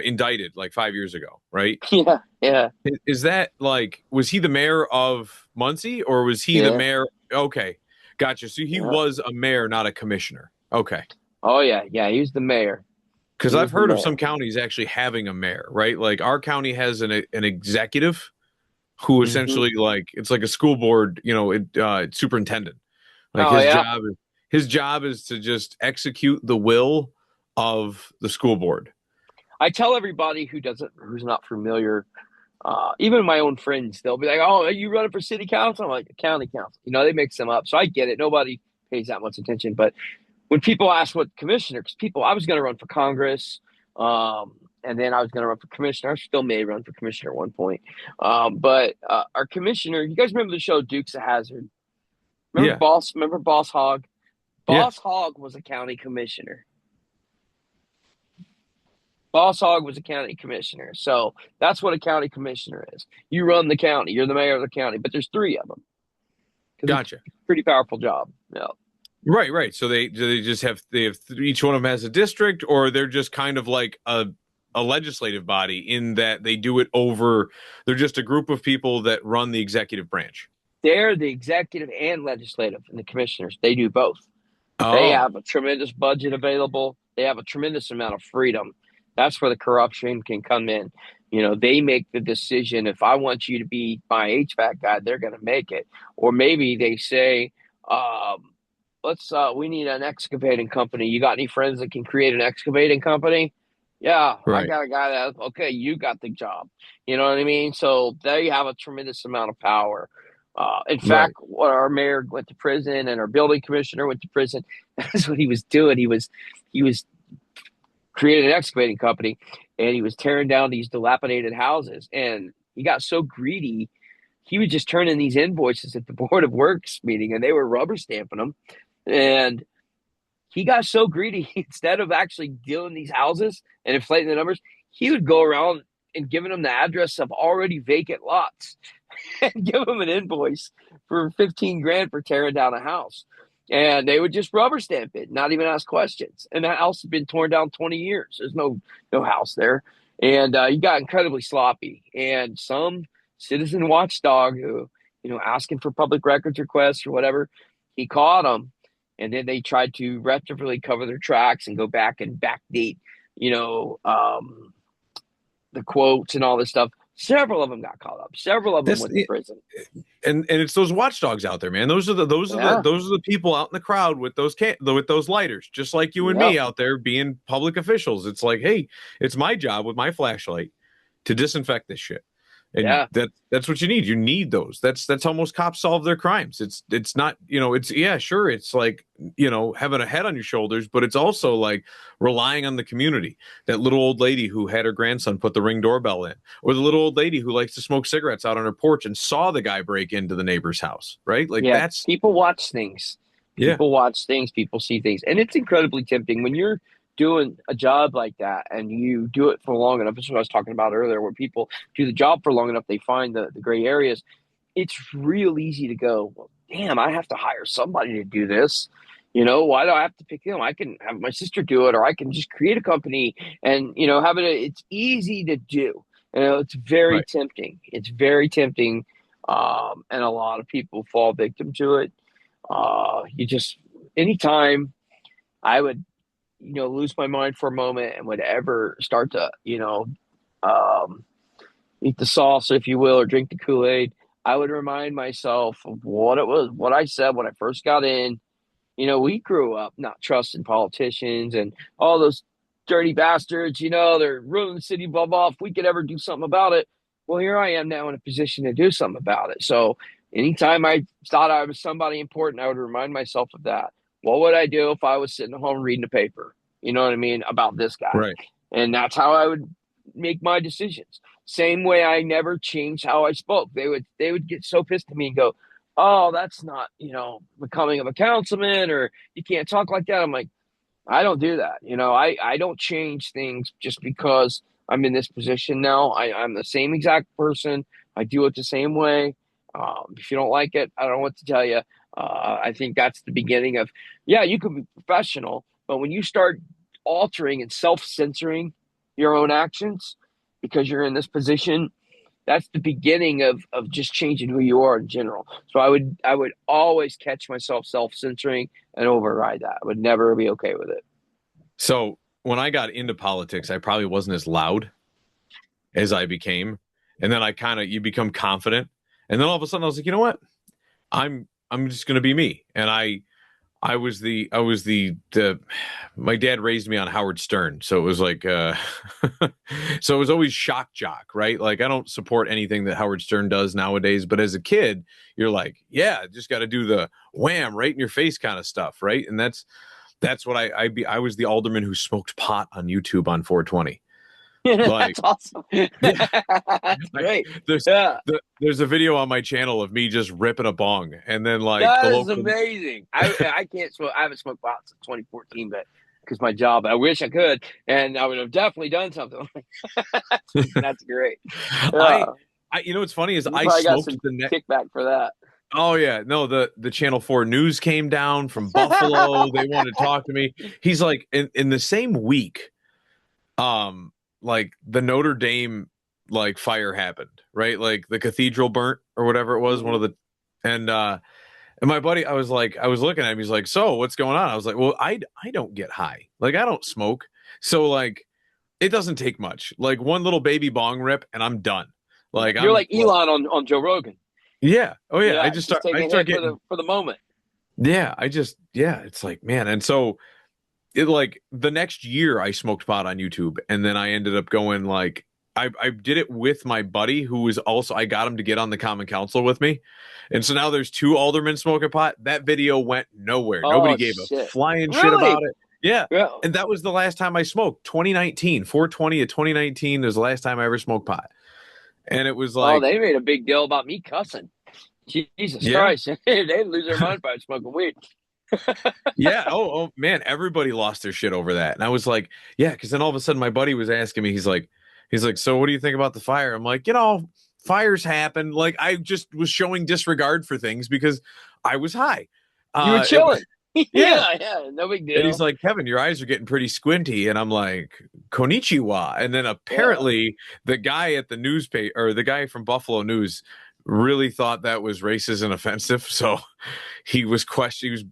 indicted like 5 years ago, right? Yeah, yeah, Is that like was he the mayor of Muncie or was he the yeah. mayor? Okay, Gotcha. So he Yeah. was a mayor, not a commissioner. Okay. Oh yeah, yeah. He was the mayor. Because He I've was the heard of mayor. some counties actually having a mayor, right? Like our county has an executive who Hmm. essentially like it's like a school board, superintendent. Like Oh yeah. his job is to just execute the will of the school board. I tell everybody who's not familiar, even my own friends, they'll be like, "Oh, are you running for city council?" I'm like, "County council." They mix them up, so I get it. Nobody pays that much attention, but when people ask what commissioner, because I was going to run for Congress, and then I was going to run for commissioner. I still may run for commissioner at one point, but our commissioner, you guys remember the show Dukes of Hazzard? Remember Yeah. Boss? Remember Boss Hogg? Yeah. Boss Hogg was a county commissioner. Boss Hogg was a county commissioner. So that's what a county commissioner is. You run the county. You're the mayor of the county, but there's three of them because it's Gotcha. a pretty powerful job. Yeah. Right, right. So they just have each one of them has a district, or they're just kind of like a legislative body in that they do it over. They're just a group of people that run the executive branch. They're the executive and legislative, and the commissioners. They do both. They Oh, have a tremendous budget available. They have a tremendous amount of freedom. That's where the corruption can come in. They make the decision. If I want you to be my HVAC guy, they're going to make it. Or maybe they say, we need an excavating company. You got any friends that can create an excavating company? Yeah, I right, got a guy okay, you got the job. You know what I mean? So they have a tremendous amount of power. In right. fact, when our mayor went to prison and our building commissioner went to prison, that's what he was doing. He was creating an excavating company, and he was tearing down these dilapidated houses. And he got so greedy, he would just turn in these invoices at the Board of Works meeting, and they were rubber stamping them. And he got so greedy, instead of actually dealing these houses and inflating the numbers, he would go around and giving them the address of already vacant lots and give them an invoice for 15 grand for tearing down a house. And they would just rubber stamp it, not even ask questions. And that house had been torn down 20 years. There's no house there. And he got incredibly sloppy. And some citizen watchdog who, asking for public records requests or whatever, he caught them. And then they tried to retroactively cover their tracks and go back and backdate, you know, um, the quotes and all this stuff. Several of them got caught up. Several of them That's went to prison. and it's those watchdogs out there, man. Yeah. Those are the people out in the crowd with those lighters, just like you and Yep. me out there being public officials. It's like, hey, it's my job with my flashlight to disinfect this shit. And Yeah. that's what you need. You need those. That's how most cops solve their crimes. It's not, it's yeah, sure, it's like, having a head on your shoulders, but it's also like relying on the community. That little old lady who had her grandson put the Ring doorbell in, or the little old lady who likes to smoke cigarettes out on her porch and saw the guy break into the neighbor's house, right? Like Yeah. that's People watch things. yeah, People watch things. People see things. And it's incredibly tempting when you're doing a job like that and you do it for long enough. This is what I was talking about earlier, where people do the job for long enough, they find the gray areas. It's real easy to go, well, damn, I have to hire somebody to do this. Why do I have to pick them? I can have my sister do it, or I can just create a company and, it's easy to do. It's very right. tempting. It's very tempting. And a lot of people fall victim to it. You just, anytime I would, lose my mind for a moment and would ever start to, um, eat the sauce, if you will, or drink the Kool-Aid, I would remind myself of what it was, what I said when I first got in. We grew up not trusting politicians and all those dirty bastards, they're ruining the city, blah, blah. If we could ever do something about it, well, here I am now in a position to do something about it. So anytime I thought I was somebody important, I would remind myself of that. What would I do if I was sitting at home reading the paper? You know what I mean? About this guy. Right. And that's how I would make my decisions. Same way I never changed how I spoke. They would get so pissed at me and go, "Oh, that's not, becoming of a councilman, or you can't talk like that." I'm like, I don't do that. I don't change things just because I'm in this position now. I'm the same exact person. I do it the same way. If you don't like it, I don't know what to tell you. I think that's the beginning of, yeah, you could be professional, but when you start altering and self censoring your own actions because you're in this position, that's the beginning of just changing who you are in general. So I would always catch myself self-censoring and override that. I would never be okay with it. So when I got into politics, I probably wasn't as loud as I became. And then you become confident. And then all of a sudden I was like, you know what? I'm just going to be me. And I was the my dad raised me on Howard Stern. So it was like, so it was always shock jock, right? Like I don't support anything that Howard Stern does nowadays, but as a kid, you're like, yeah, just got to do the wham right in your face kind of stuff. Right. And that's what I was the alderman who smoked pot on YouTube on 420. Like, That's awesome. yeah, That's great. there's Yeah, there's a video on my channel of me just ripping a bong, and then like the that is local, amazing. I can't smoke. I haven't smoked pot since 2014, but because my job, I wish I could, and I would have definitely done something. That's great. I Yeah, you know what's funny is you I probably got smoked some the next. kickback for that. Oh yeah, no, the Channel 4 news came down from Buffalo. They wanted to talk to me. He's like in the same week, like the Notre Dame like fire happened, right? Like the cathedral burnt or whatever it was, one of Mhm. the and my buddy, I was looking at him, he's like, "So, what's going on?" I was like, "Well, I don't get high. Like I don't smoke. So like it doesn't take much. Like one little baby bong rip and I'm done." Like You're I'm like Elon on Joe Rogan. yeah. Oh yeah, Yeah, just I taking a start hit for getting the moment. yeah, it's like, man. And so it like the next year I smoked pot on YouTube and then I ended up going like I did it with my buddy who was also I got him to get on the common council with me. And so now there's two aldermen smoking pot. That video went nowhere. Nobody Oh gave a shit! flying shit about Really? it. Yeah. Yeah. And that was the last time I smoked. 2019, 420 of 2019 was the last time I ever smoked pot. And it was Oh, like, they made a big deal about me cussing. Jesus yeah, Christ! They'd lose their mind by smoking weed. yeah. Oh man, everybody lost their shit over that. And I was like, yeah, because then all of a sudden my buddy was asking me, he's like, so what do you think about the fire? I'm like, fires happen. Like I just was showing disregard for things because I was high. You were It was chilling. yeah. Yeah, no big And he's deal. like, Kevin, your eyes are getting pretty squinty. And I'm like, Konnichiwa. And then Yeah. apparently the guy at the newspaper or the guy from Buffalo News really thought that was racist and offensive. So he was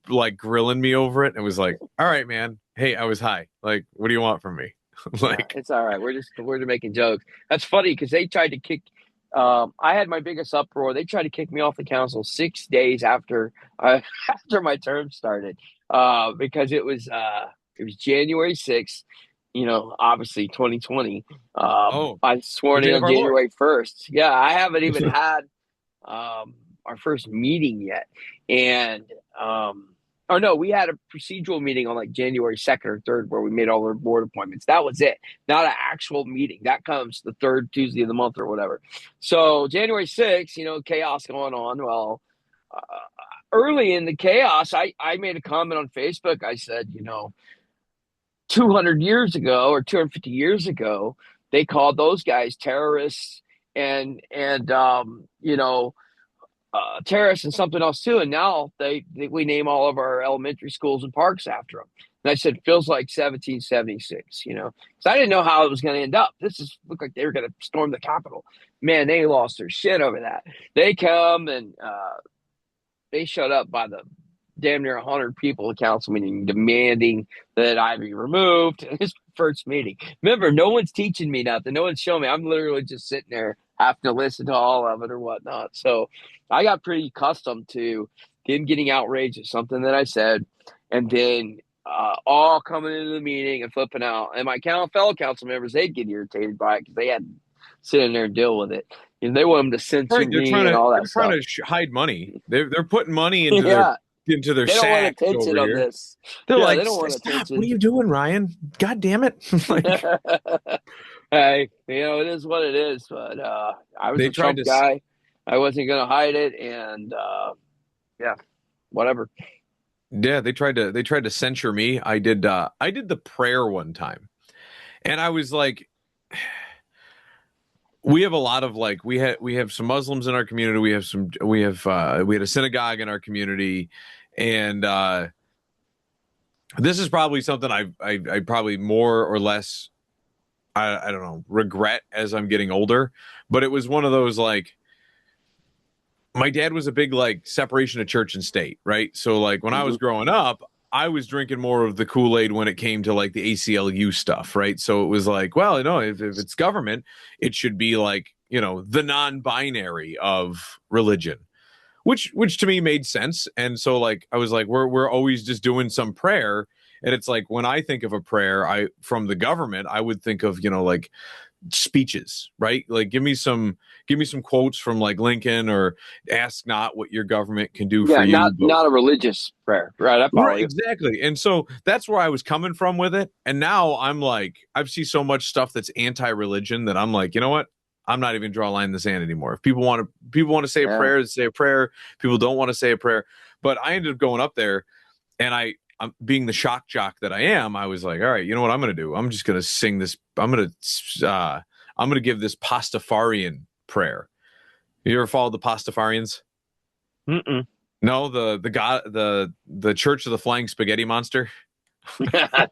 like grilling me over it and was like, all right, man. Hey, I was high. Like, what do you want from me? Yeah, Like, it's all right. We're just making jokes. That's funny because they tried to kick. I had my biggest uproar. They tried to kick me off the council 6 days after after my term started, because it was January 6th. Obviously 2020. oh, I the sworn day in of on our Lord. January 1st. Yeah, I haven't even had our first meeting yet, and or no, we had a procedural meeting on like January 2nd or 3rd where we made all our board appointments. That was it, not an actual meeting. That comes the third Tuesday of the month or whatever. So January 6th, chaos going on. Well, uh, early in the chaos, I made a comment on Facebook. I said, 200 years ago or 250 years ago, they called those guys terrorists and terrorists and something else too. And now we name all of our elementary schools and parks after them. And I said, feels like 1776, because I didn't know how it was going to end up. Looked like they were going to storm the Capitol. Man, they lost their shit over that. They come and they showed up by the damn near 100 people at council meeting demanding that I be removed. His first meeting. Remember, no one's teaching me nothing. No one's showing me. I'm literally just sitting there having to listen to all of it or whatnot. So I got pretty accustomed to him getting outraged at something that I said, and then all coming into the meeting and flipping out. And my fellow council members, they'd get irritated by it because they had to sit in there and deal with it. They want them to censor Right. me and all that They're trying stuff. to hide money. They're putting money Yeah, into their they don't want sacks over attention on here. this. They're Yeah, like, they don't want stop. What are attention. you doing, Ryan? God damn it. Like Hey, it is what it is. But I was they a tried Trump to guy. I wasn't going to hide it, and yeah, whatever. yeah, they tried to censure me. I did the prayer one time. And I was like, we have a lot of like we have some Muslims in our community. We had a synagogue in our community, and this is probably something I probably more or less I don't know, regret as I'm getting older. But it was one of those like, my dad was a big like separation of church and state, right? So like when I was Mhm. growing up, I was drinking more of the Kool-Aid when it came to like the ACLU stuff, right? So it was like, well, if it's government, it should be like, the non-binary of religion, which to me made sense. And so like I was like, we're always just doing some prayer. And it's like when I think of a prayer, I from the government, I would think of, like speeches, right? Like give me some quotes from like Lincoln, or ask not what your government can do for Yeah, you, but not a religious prayer, right? I follow right, you. exactly. And so that's where I was coming from with it. And now I'm like, I've seen so much stuff that's anti-religion that I'm like, you know what? I'm not even draw a line in the sand anymore. If people want to say a Yeah, prayer, say a prayer. People don't want to say a prayer. But I ended up going up there, and I'm being the shock jock that I am. I was like, all right, you know what I'm going to do? I'm just going to sing this. I'm going to give this Pastafarian prayer. You ever followed the Pastafarians? mm-mm. No, the god, the Church of the Flying Spaghetti Monster.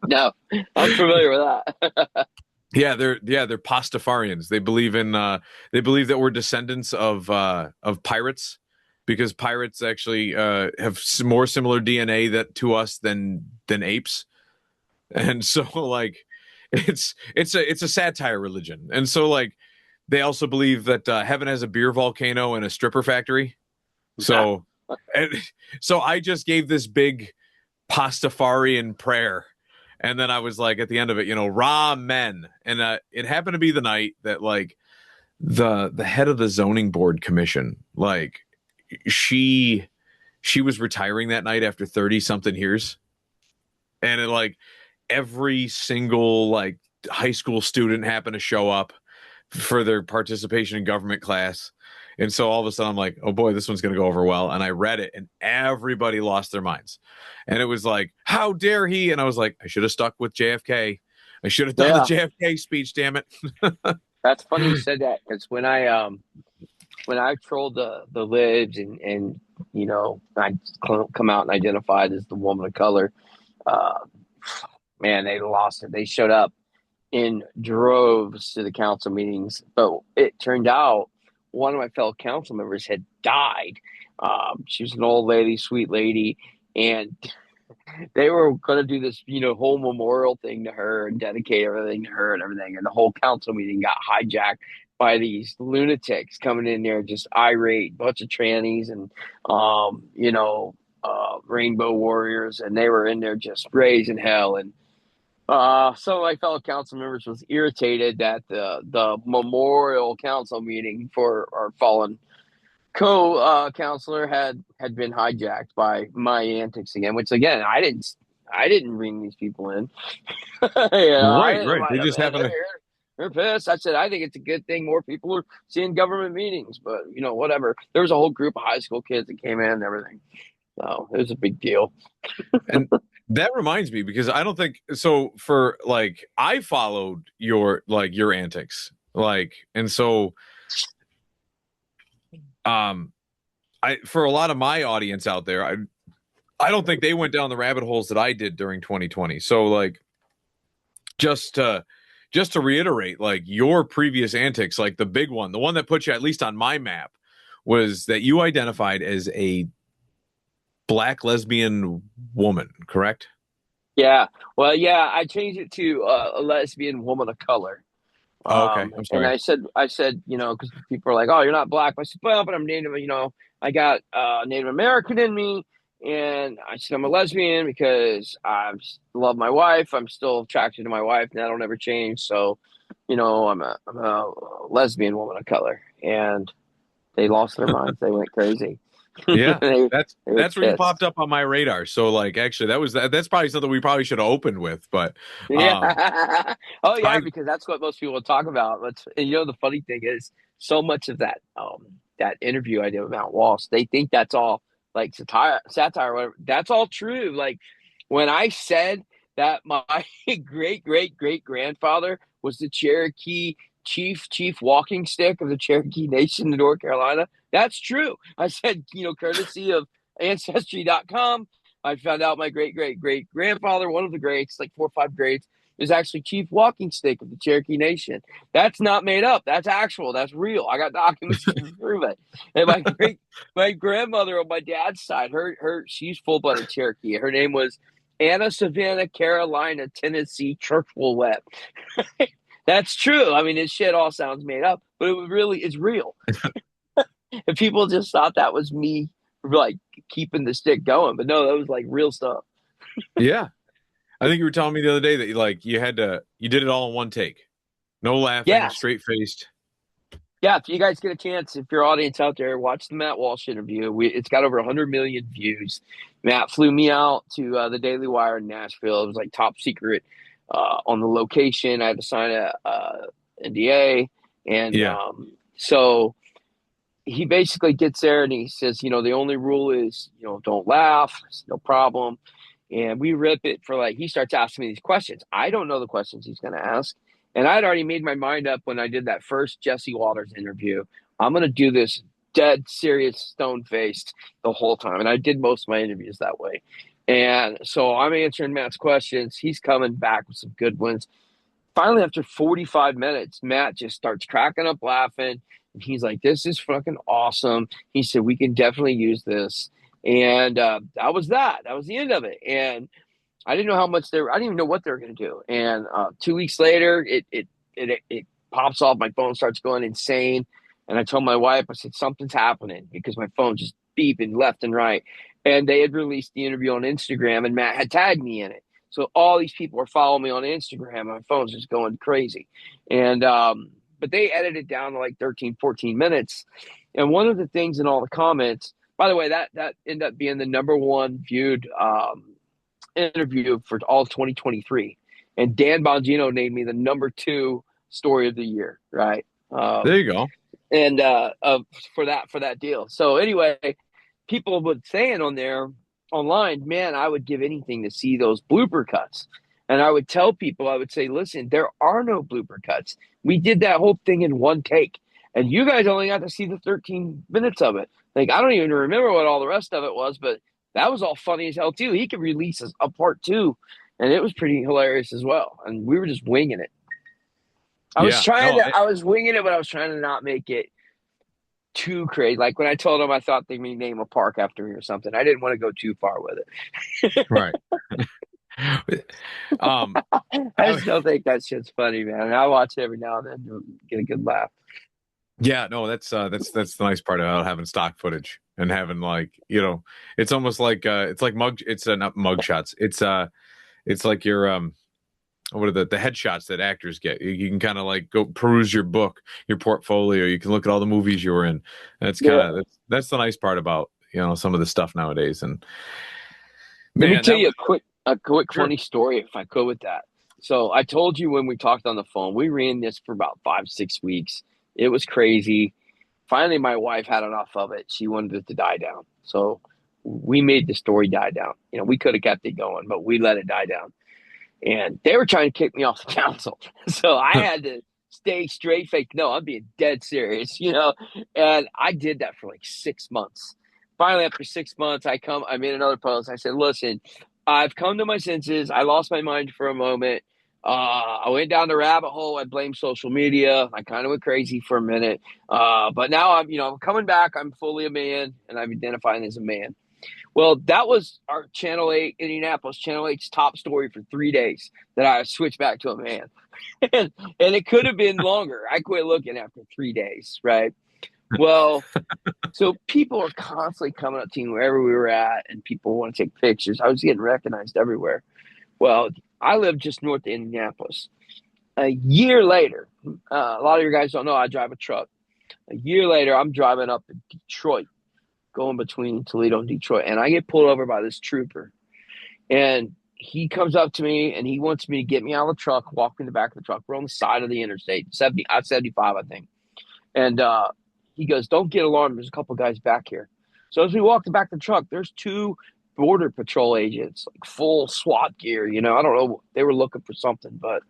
No, I'm familiar with that. Yeah, they're Pastafarians. They believe that we're descendants of pirates, because pirates actually have more similar DNA that to us than apes. And so like it's a satire religion. And so like they also believe that heaven has a beer volcano and a stripper factory. So and so I just gave this big Pastafarian prayer. And then I was like, at the end of it, Ramen. And it happened to be the night that like the head of the zoning board commission, like she she was retiring that night after 30 something years. And it like every single like high school student happened to show up for their participation in government class. And so all of a sudden I'm like, oh boy, this one's going to go over well. And I read it and everybody lost their minds. And it was like, how dare he? And I was like, I should have stuck with JFK. I should have done the Yeah, JFK speech, damn it. that's funny you said that because when I trolled the libs and I come out and identified as the woman of color, uh, man, they lost it. They showed up in droves to the council meetings, but it turned out one of my fellow council members had died. She was an old lady, sweet lady, and they were going to do this, whole memorial thing to her and dedicate everything to her and everything. And the whole council meeting got hijacked by these lunatics coming in there, just irate, bunch of trannies and, rainbow warriors. And they were in there just raising hell. And some of my fellow council members was irritated that the memorial council meeting for our fallen co-counselor had been hijacked by my antics again, which again I didn't bring these people in. I Right, didn't right. invite They them just in. happen to. They're pissed. I said I think it's a good thing more people are seeing government meetings, but whatever. There was a whole group of high school kids that came in and everything, so it was a big deal. And that reminds me, because I don't think so, for like I followed your antics. Like, and so um I for a lot of my audience out there, I don't think they went down the rabbit holes that I did during 2020. So like just to just to reiterate, like your previous antics, like the big one, the one that put you at least on my map, was that you identified as a black lesbian woman, correct? Yeah, well, yeah, I changed it to a lesbian woman of color. Oh, okay. I'm And sorry. I said, because people are like, "Oh, you're not black." I said, "Well, but I'm Native. I got Native American in me." And I said, "I'm a lesbian because love my wife. I'm still attracted to my wife, and that'll never change." So, I'm a lesbian woman of color, and they lost their minds. They went crazy. Yeah, they that's they were that's where you popped pissed. up on my radar. So like actually that's probably something we probably should have opened with, but um Yeah. Oh yeah, I because that's what most people talk about. And the funny thing is, so much of that interview I did with Mount Walsh, they think that's all like satire, or whatever. That's all true. Like when I said that my great great great grandfather was the Cherokee chief walking stick of the Cherokee Nation in North Carolina, that's true. I said, courtesy of Ancestry.com. I found out my great great great grandfather, one of the greats, like four or five greats, is actually Chief Walking Stick of the Cherokee Nation. That's not made up. That's actual. That's real. I got documents to prove it. And my grandmother on my dad's side, she's full blooded Cherokee. Her name was Anna Savannah Carolina Tennessee Churchwell Webb. That's true. I mean, this shit all sounds made up, but it's real. And people just thought that was me, like, keeping the stick going. But no, that was like real stuff. Yeah. I think you were telling me the other day that you did it all in one take. No laughing, Yes. straight faced. Yeah, if you guys get a chance, if your audience out there, watch the Matt Walsh interview. It's got over 100 million views. Matt flew me out to the Daily Wire in Nashville. It was like top secret on the location. I had to sign a NDA. And Yeah. so he basically gets there and he says, the only rule is, don't laugh. It's no problem. And we rip it for like, he starts asking me these questions. I don't know the questions he's going to ask. And I'd already made my mind up when I did that first Jesse Waters interview. I'm going to do this dead serious, stone faced the whole time. And I did most of my interviews that way. And so I'm answering Matt's questions. He's coming back with some good ones. Finally, after 45 minutes, Matt just starts cracking up laughing. And he's like, this is fucking awesome. He said, we can definitely use this. And that was that. That was the end of it. And I didn't know how much I didn't even know what they were going to do. And 2 weeks later, it pops off. My phone starts going insane. And I told my wife, I said, something's happening because my phone just beeping left and right. And they had released the interview on Instagram and Matt had tagged me in it. So all these people are following me on Instagram. My phone's just going crazy. And, but they edited it down to like 13, 14 minutes. And one of the things in all the comments, by the way, that ended up being the number one viewed interview for all of 2023. And Dan Bongino named me the number 2 story of the year, right? There you go. And for that deal. So anyway, people would saying on there online, man, I would give anything to see those blooper cuts. And I would tell people, I would say, listen, there are no blooper cuts. We did that whole thing in one take. And you guys only got to see the 13 minutes of it. Like, I don't even remember what all the rest of it was, but that was all funny as hell, too. He could release a part 2, and it was pretty hilarious as well. And we were just winging it. I was winging it, but I was trying to not make it too crazy. Like when I told him I thought they may name a park after me or something, I didn't want to go too far with it. Right. I still think that shit's funny, man. And I watch it every now and then to get a good laugh. Yeah, no, that's the nice part about having stock footage and having like, it's almost like it's like not mug shots. It's like your what are the headshots that actors get? You can kind of like go peruse your book, your portfolio. You can look at all the movies you were in. That's kind of that's the nice part about, some of the stuff nowadays. And let me tell you a quick sure. funny story if I could with that. So I told you when we talked on the phone, we ran this for about 5-6 weeks. It was crazy. Finally, my wife had enough of it. She wanted it to die down. So we made the story die down. We could have kept it going, but we let it die down. And they were trying to kick me off the council. So I had to stay straight fake. No, I'm being dead serious, And I did that for like 6 months. Finally, after 6 months, I made another post. I said, listen, I've come to my senses. I lost my mind for a moment. I went down the rabbit hole. I blamed social media. I kind of went crazy for a minute. But now I'm coming back. I'm fully a man, and I'm identifying as a man. Well, that was our Channel 8, Indianapolis, Channel 8's top story for 3 days that I switched back to a man. and it could have been longer. I quit looking after 3 days, right? Well, so people are constantly coming up to me wherever we were at, and people want to take pictures. I was getting recognized everywhere. Well, I live just north of Indianapolis. A year later, a lot of you guys don't know I drive a truck. A year later, I'm driving up to Detroit, going between Toledo and Detroit, and I get pulled over by this trooper. And he comes up to me, and he wants me to get me out of the truck, walk in the back of the truck. We're on the side of the interstate, 75, I think. And he goes, don't get alarmed. There's a couple guys back here. So as we walk the back of the truck, there's 2 Border Patrol agents, like full SWAT gear. I don't know. They were looking for something. But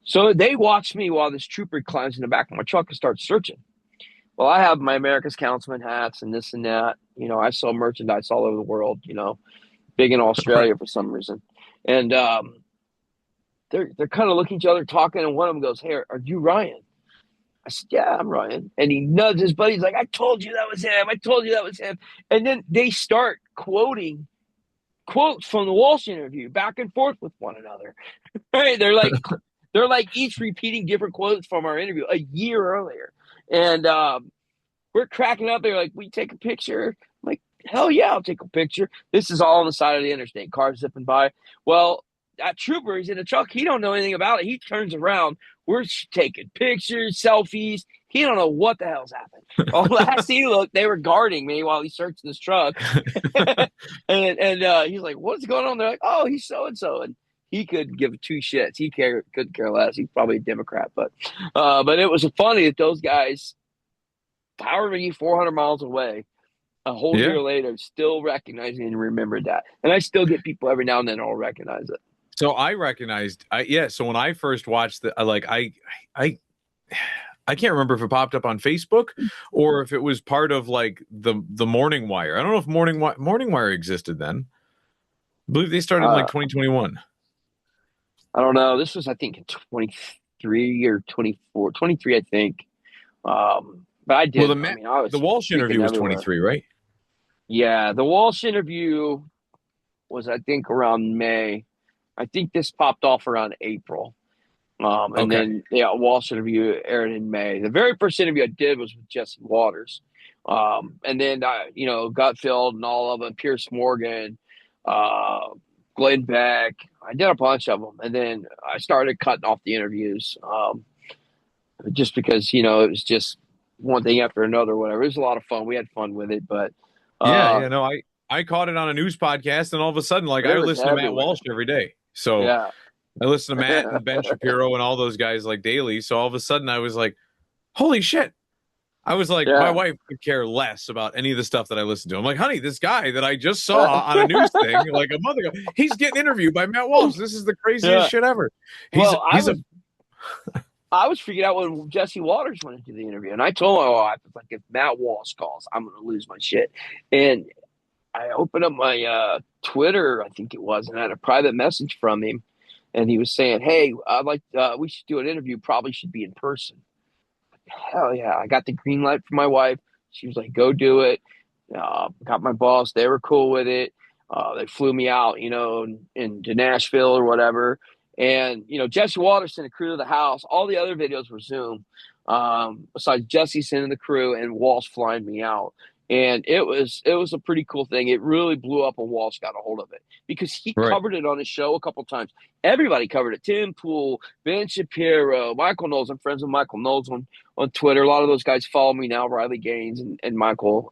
so they watched me while this trooper climbs in the back of my truck and starts searching. Well, I have my America's Councilman hats and this and that. I sell merchandise all over the world, big in Australia for some reason. And they're kind of looking at each other talking, and one of them goes, "Hey, are you Ryan?" I said, "Yeah, I'm Ryan." And he nudges his buddy. He's like, "I told you that was him. I told you that was him." And then they start quoting quotes from the Walsh interview back and forth with one another. Right? They're like each repeating different quotes from our interview a year earlier. And we're cracking up. They're like, "We take a picture." I'm like, "Hell yeah, I'll take a picture." This is all on the side of the interstate, cars zipping by. Well, that trooper, he's in a truck. He don't know anything about it. He turns around. We're taking pictures, selfies. He don't know what the hell's happened. Well, last he looked, they were guarding me while he searched this truck. And he's like, "What's going on?" They're like, "Oh, he's so and so," and he could give two shits. Couldn't care less. He's probably a Democrat, but it was funny that those guys, however many 400 miles away, a whole Yeah. year later, still recognizing and remembered that. And I still get people every now and then that'll recognize it. So I recognized, yeah. So when I first watched the, I, I can't remember if it popped up on Facebook or if it was part of like the Morning Wire. I don't know if Morning Wire existed then. I believe they started in like Uh, 2021. I don't know. This was, I think, in 23 or 24, 23, I think. But I Well, did. I mean, I the was Walsh freaking interview was everywhere. 23, right? Yeah, the Walsh interview was, I think, around May. I think this popped off around April. And Okay. then, yeah, Walsh interview aired in May. The very first interview I did was with Jesse Waters. And then Gutfeld and all of them, Pierce Morgan, uh, Glenn Beck. I did a bunch of them. And then I started cutting off the interviews just because, it was just one thing after another, or whatever. It was a lot of fun. We had fun with it, but Yeah, uh, yeah. No, I caught it on a news podcast, and all of a sudden, like I it was listen to Matt Walsh everywhere. every day. So Yeah. I listen to Matt and Ben Shapiro and all those guys like daily. So all of a sudden, I was like, holy shit. I was like, my Yeah. wife could care less about any of the stuff that I listen to. I'm like, honey, this guy that I just saw on a news thing like a month ago, he's getting interviewed by Matt Walsh. This is the craziest Yeah. shit ever. He's Well, he's a I was freaking out when Jesse Waters went into the interview, and I told my wife, like, if Matt Walsh calls, I'm going to lose my shit. And I opened up my Twitter, I think it was, and I had a private message from him, and he was saying, "Hey, I'd like we should do an interview. Probably should be in person." Hell yeah! I got the green light from my wife. She was like, "Go do it." Got my boss; they were cool with it. They flew me out, into Nashville or whatever. And Jesse Waters sent a crew to the house. All the other videos were Zoom, besides Jesse sending the crew and Walsh flying me out. And it was a pretty cool thing. It really blew up when Walsh got a hold of it because he right. covered it on his show a couple times. Everybody covered it. Tim Pool, Ben Shapiro, Michael Knowles. I'm friends with Michael Knowles on Twitter. A lot of those guys follow me now, Riley Gaines and Michael.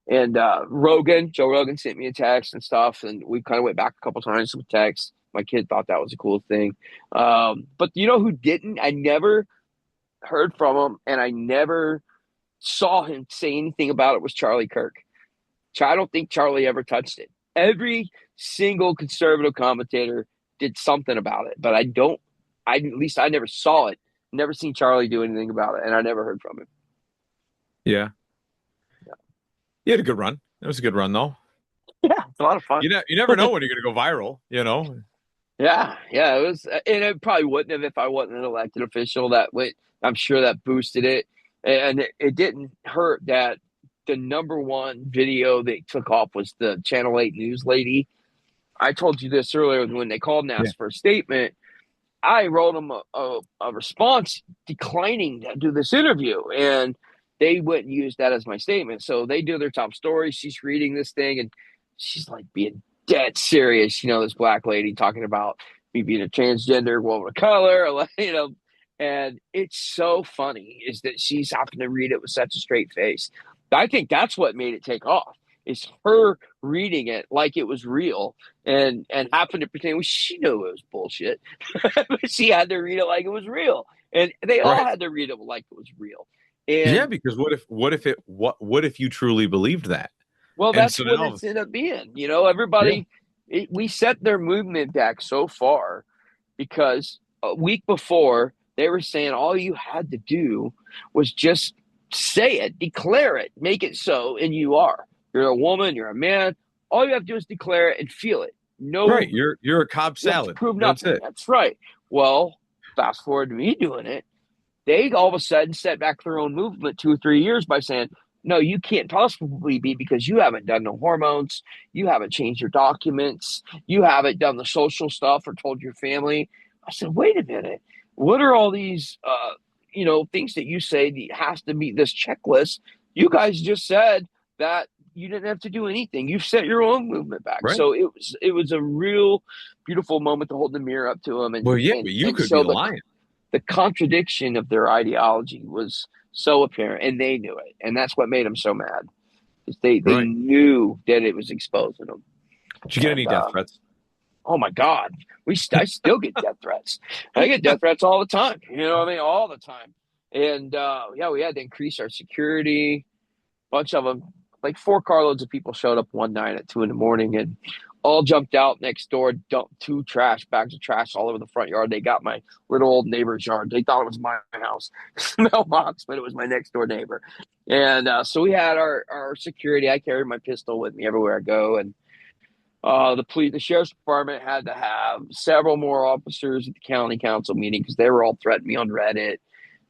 And Joe Rogan sent me a text and stuff, and we kind of went back a couple times with texts. My kid thought that was a cool thing. But you know who didn't? I never heard from him, and I never saw him say anything about it was Charlie Kirk. I don't think Charlie ever touched it. Every single conservative commentator did something about it, but at least I never saw it. Never seen Charlie do anything about it, and I never heard from him. Yeah. He had a good run. It was a good run though. Yeah, it's a lot of fun. You never know when you're gonna go viral. Yeah, it was, and it probably wouldn't have if I wasn't an elected official. I'm sure that boosted it, and it didn't hurt that the number one video they took off was the Channel 8 news lady. I told you this earlier when they called and Yeah. asked for a statement. I wrote them a response declining to do this interview, and they wouldn't use that as my statement. So they do their top story. She's reading this thing, and she's like being dead serious. This black lady talking about me being a transgender woman of color, and it's so funny is that she's having to read it with such a straight face. I think that's what made it take off. Is her reading it like it was real and happened to pretend she knew it was bullshit, but she had to read it like it was real, and they all Right. had to read it like it was real. Yeah, And because what if you truly believed that? well, And that's so what now, it's ended up being. yeah, We set their movement back so far because a week before they were saying all you had to do was just say it, declare it, make it so, and you are. You're a woman, you're a man. All you have to do is declare it and feel it. No, Right. You're a Cobb you have to salad. prove That's nothing. it. That's right. Well, fast forward to me doing it. They all of a sudden set back their own movement 2 or 3 years by saying, no, you can't possibly be because you haven't done no hormones. You haven't changed your documents. You haven't done the social stuff or told your family. I said, wait a minute. What are all these, things that you say that has to meet this checklist? You guys just said that you didn't have to do anything. You've set your own movement back. Right. So it was a real beautiful moment to hold the mirror up to them Well, and yeah, and, but you and could be show lying. the contradiction of their ideology was so apparent, and they knew it, and that's what made them so mad. They Right. knew that it was exposing them, Did you get any and death threats? oh my God, I still get death threats. I get death threats all the time. You know what I mean? All the time. And yeah, we had to increase our security. Bunch of them, like 4 carloads of people showed up one night at 2 in the morning and all jumped out next door, dumped 2 bags of trash all over the front yard. They got my little old neighbor's yard. They thought it was my house mailbox, but it was my next door neighbor. And so we had our security. I carried my pistol with me everywhere I go, and the sheriff's department had to have several more officers at the county council meeting because they were all threatening me on Reddit.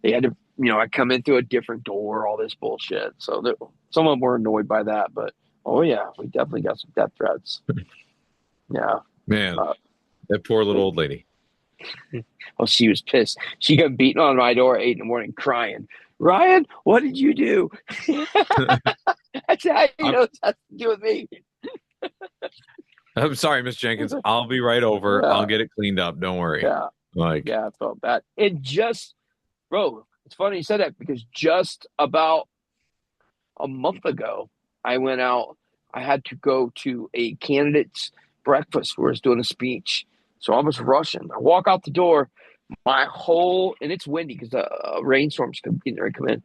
They had to, I come in through a different door, all this bullshit. So some of them were annoyed by that, but oh yeah, we definitely got some death threats. Yeah. Man, Uh, that poor little old lady. oh, she was pissed. She got beating on my door at 8 in the morning, crying. Ryan, what did you do? That's how I'm, it has to do with me. I'm sorry, Miss Jenkins. I'll be right over. Yeah, I'll get it cleaned up. Don't worry. yeah, Like, yeah. I felt bad. Bro, it's funny you said that because just about a month ago, I went out. I had to go to a candidate's breakfast where I was doing a speech. So I was rushing. I walk out the door, and it's windy because the rainstorm's getting ready to come in.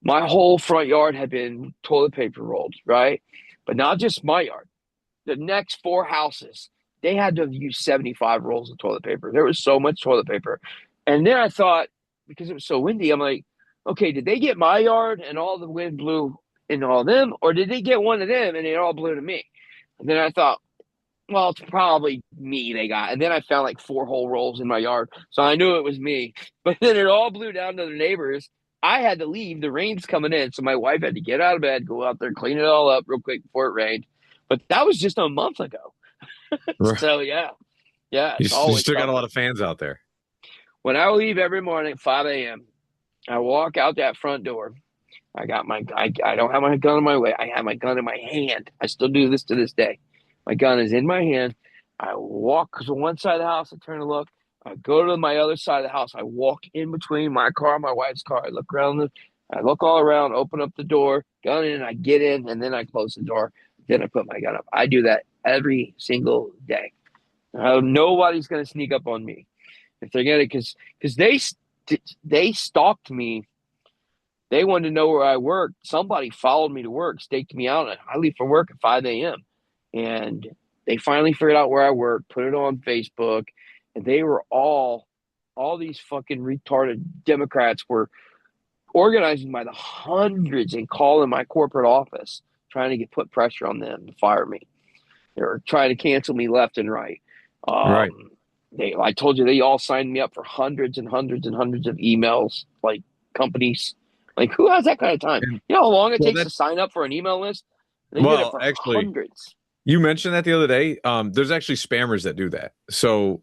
My whole front yard had been toilet paper rolled, right? But not just my yard. The next 4 houses, they had to have used 75 rolls of toilet paper. There was so much toilet paper. And then I thought, because it was so windy, I'm like, okay, did they get my yard and all the wind blew into all of them, or did they get one of them and it all blew to me? And then I thought, well, it's probably me they got. And then I found like 4 whole rolls in my yard. So I knew it was me. But then it all blew down to the neighbors. I had to leave. The rain's coming in. So my wife had to get out of bed, go out there, clean it all up real quick before it rained. But that was just a month ago. So yeah. Yeah, you it's always still got a lot something. of fans out there. When I leave every morning at 5 a.m., I walk out that front door. I don't have my gun in my way. I have my gun in my hand. I still do this to this day. My gun is in my hand. I walk to one side of the house. I turn to look. I go to my other side of the house. I walk in between my car and my wife's car. I look around. I look all around, open up the door, gun in, I get in, and then I close the door. Then I put my gun up. I do that every single day. Nobody's going to sneak up on me if they're going to, because they stalked me. They wanted to know where I worked. Somebody followed me to work, staked me out. I leave for work at 5 a.m. And they finally figured out where I worked, put it on Facebook, and they were all these fucking retarded Democrats were organizing by the hundreds and calling my corporate office, trying to put pressure on them to fire me. They were trying to cancel me left and right. Right. I told you they all signed me up for hundreds and hundreds and hundreds of emails, like companies. Like who has that kind of time? And You know how long it well, takes to sign up for an email list? They did it well, for actually, hundreds. you mentioned that the other day. There's actually spammers that do that. So,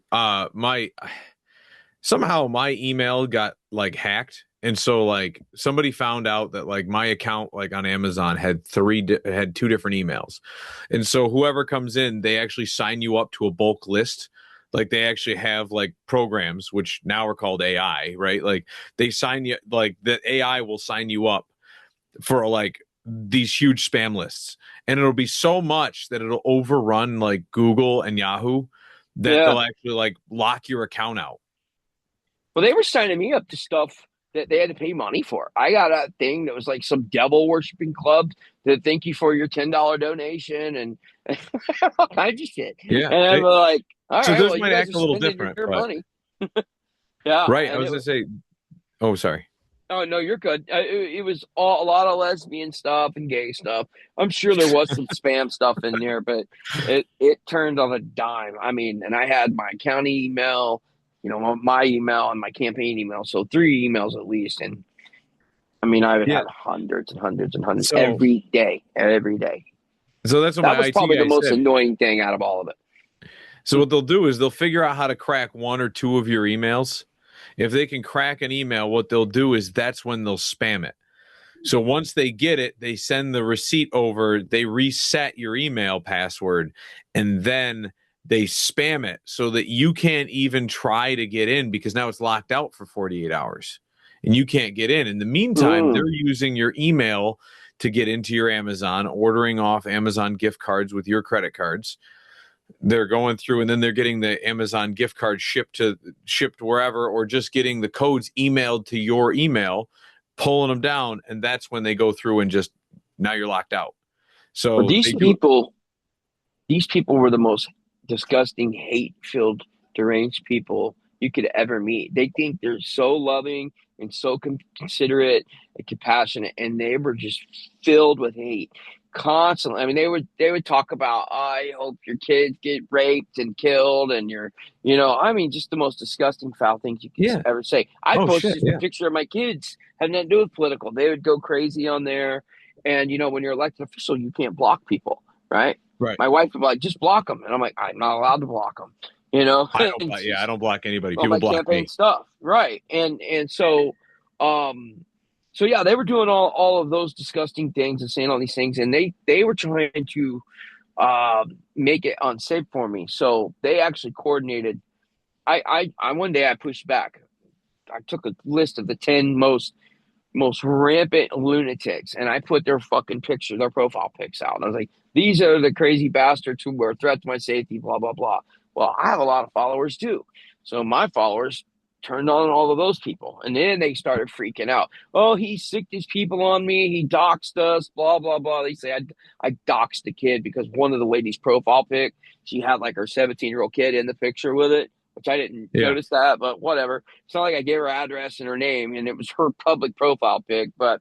somehow my email got like hacked, and so like somebody found out that like my account like on Amazon had had 2 different emails, and so whoever comes in, they actually sign you up to a bulk list. Like they actually have like programs which now are called AI, right? Like they sign you, like the AI will sign you up for like these huge spam lists, and it'll be so much that it'll overrun like Google and Yahoo that Yeah. they'll actually like lock your account out. Well, they were signing me up to stuff that they had to pay money for. I got a thing that was like some devil worshiping club that thank you for your $10 donation and all kinds of shit. Yeah. And I'm like, all So right, those well, you might guys act are a little spending different, your but money. Yeah. right. I And was gonna say, oh, sorry. Oh no, you're good. It was a lot of lesbian stuff and gay stuff. I'm sure there was some spam stuff in there, but it turned on a dime. I mean, and I had my county email, my email and my campaign email, so three emails at least. And I mean, I would Yeah. have hundreds and hundreds and hundreds So every day, every day. so that's what That my was IT probably the guy most said. annoying thing out of all of it. So what they'll do is they'll figure out how to crack one or two of your emails. If they can crack an email, what they'll do is that's when they'll spam it. So once they get it, they send the receipt over, they reset your email password, and then they spam it so that you can't even try to get in because now it's locked out for 48 hours and you can't get in. In the meantime, they're Mm. using your email to get into your Amazon, ordering off Amazon gift cards with your credit cards. They're going through and then they're getting the Amazon gift card shipped wherever, or just getting the codes emailed to your email, pulling them down, and that's when they go through and just now you're locked out. But So they do. these people were the most disgusting, hate-filled, deranged people you could ever meet. They think they're so loving and so considerate and compassionate, and they were just filled with hate constantly. I mean, they would talk about, I hope your kids get raped and killed, and I mean, just the most disgusting, foul things you could Yeah. ever say. I Oh posted shit. just a Yeah. picture of my kids, had nothing to do with political. They would go crazy on there, and when you're elected official, you can't block people, right? Right. My wife would be like, just block them. And I'm like, I'm not allowed to block them, I don't. and Yeah. I she's don't block anybody. on People my block campaign me. stuff. Right. And so yeah, they were doing all of those disgusting things and saying all these things. And they were trying to make it unsafe for me. So they actually coordinated. I one day I pushed back. I took a list of the 10 most rampant lunatics, and I put their fucking picture, their profile pics out. And I was like, these are the crazy bastards who were a threat to my safety, blah, blah, blah. Well, I have a lot of followers too. So my followers turned on all of those people. And then they started freaking out. Oh, he sicked his people on me. He doxed us, blah, blah, blah. They say I doxed the kid because one of the ladies' profile pic, she had like her 17-year-old kid in the picture with it, which I didn't Yeah. notice that, but whatever. It's not like I gave her address and her name, and it was her public profile pic. But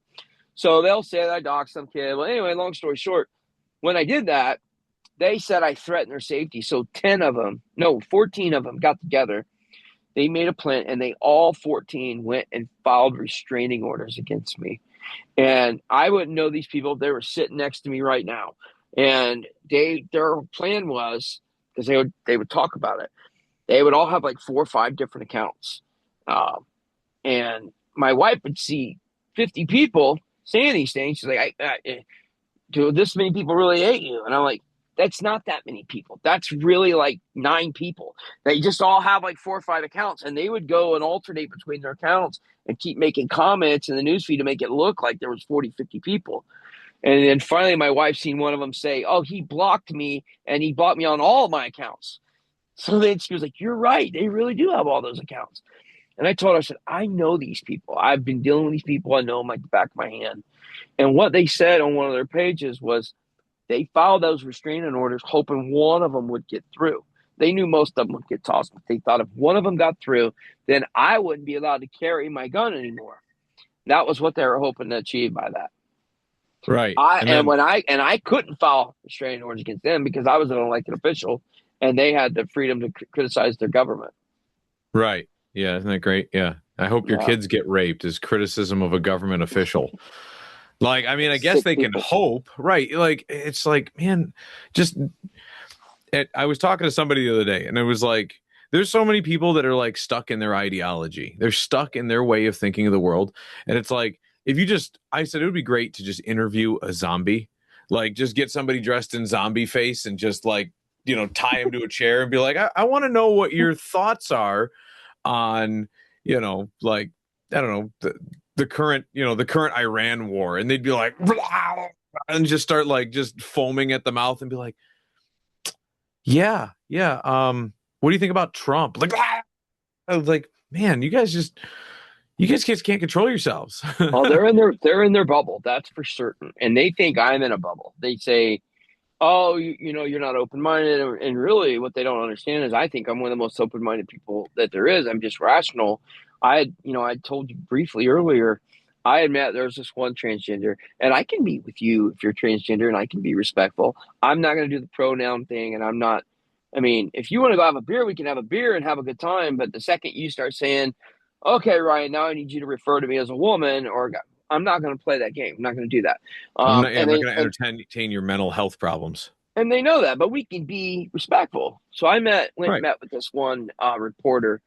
so they'll say that I doxed some kid. Well, anyway, long story short, when I did that, they said I threatened their safety. So 10 of them, no, 14 of them got together. They made a plan, and they all 14 went and filed restraining orders against me. And I wouldn't know these people if they were sitting next to me right now. And their plan was, because they would talk about it, they would all have like 4 or 5 different accounts. And my wife would see 50 people saying these things. She's like, do this many people really hate you? And I'm like, that's not that many people. That's really like 9 people. They just all have like 4 or 5 accounts, and they would go and alternate between their accounts and keep making comments in the newsfeed to make it look like there was 40, 50 people. And then finally, my wife seen one of them say, oh, he blocked me, and he blocked me on all of my accounts. So then she was like, you're right. They really do have all those accounts. And I told her, I said, I know these people. I've been dealing with these people. I know them like the back of my hand. And what they said on one of their pages was they filed those restraining orders hoping one of them would get through. They knew most of them would get tossed, but they thought if one of them got through, then I wouldn't be allowed to carry my gun anymore. That was what they were hoping to achieve by that. Right. I And and then when I couldn't file restraining orders against them because I was an elected official, and they had the freedom to criticize their government. right. Yeah. Isn't that great? Yeah. I hope your Yeah, kids get raped is criticism of a government official. Like, I mean, I guess sick they can people. hope, right? Like, it's like, man, just I was talking to somebody the other day, and it was like, there's so many people that are like stuck in their ideology. They're stuck in their way of thinking of the world. And it's like, if you just, I said, it would be great to just interview a zombie, like just get somebody dressed in zombie face and just like, tie him to a chair and be like, I want to know what your thoughts are on, like, I don't know, the current, the current Iran war. And they'd be like, and just start like just foaming at the mouth and be like, yeah, yeah. What do you think about Trump? Like, I was like, man, you guys kids can't control yourselves. Oh, they're in their bubble. That's for certain. And they think I'm in a bubble. They say, "Oh, you're not open minded," and really, what they don't understand is I think I'm one of the most open minded people that there is. I'm just rational. I told you briefly earlier. I admit there's this one transgender, and I can meet with you if you're transgender, and I can be respectful. I'm not going to do the pronoun thing, and I'm not. I mean, if you want to go have a beer, we can have a beer and have a good time. But the second you start saying, "Okay, Ryan, now I need you to refer to me as a woman," or I'm not going to play that game. I'm not going to do that. I'm not going to entertain your mental health problems. And they know that, but we can be respectful. So I went and Right. met with this one reporter.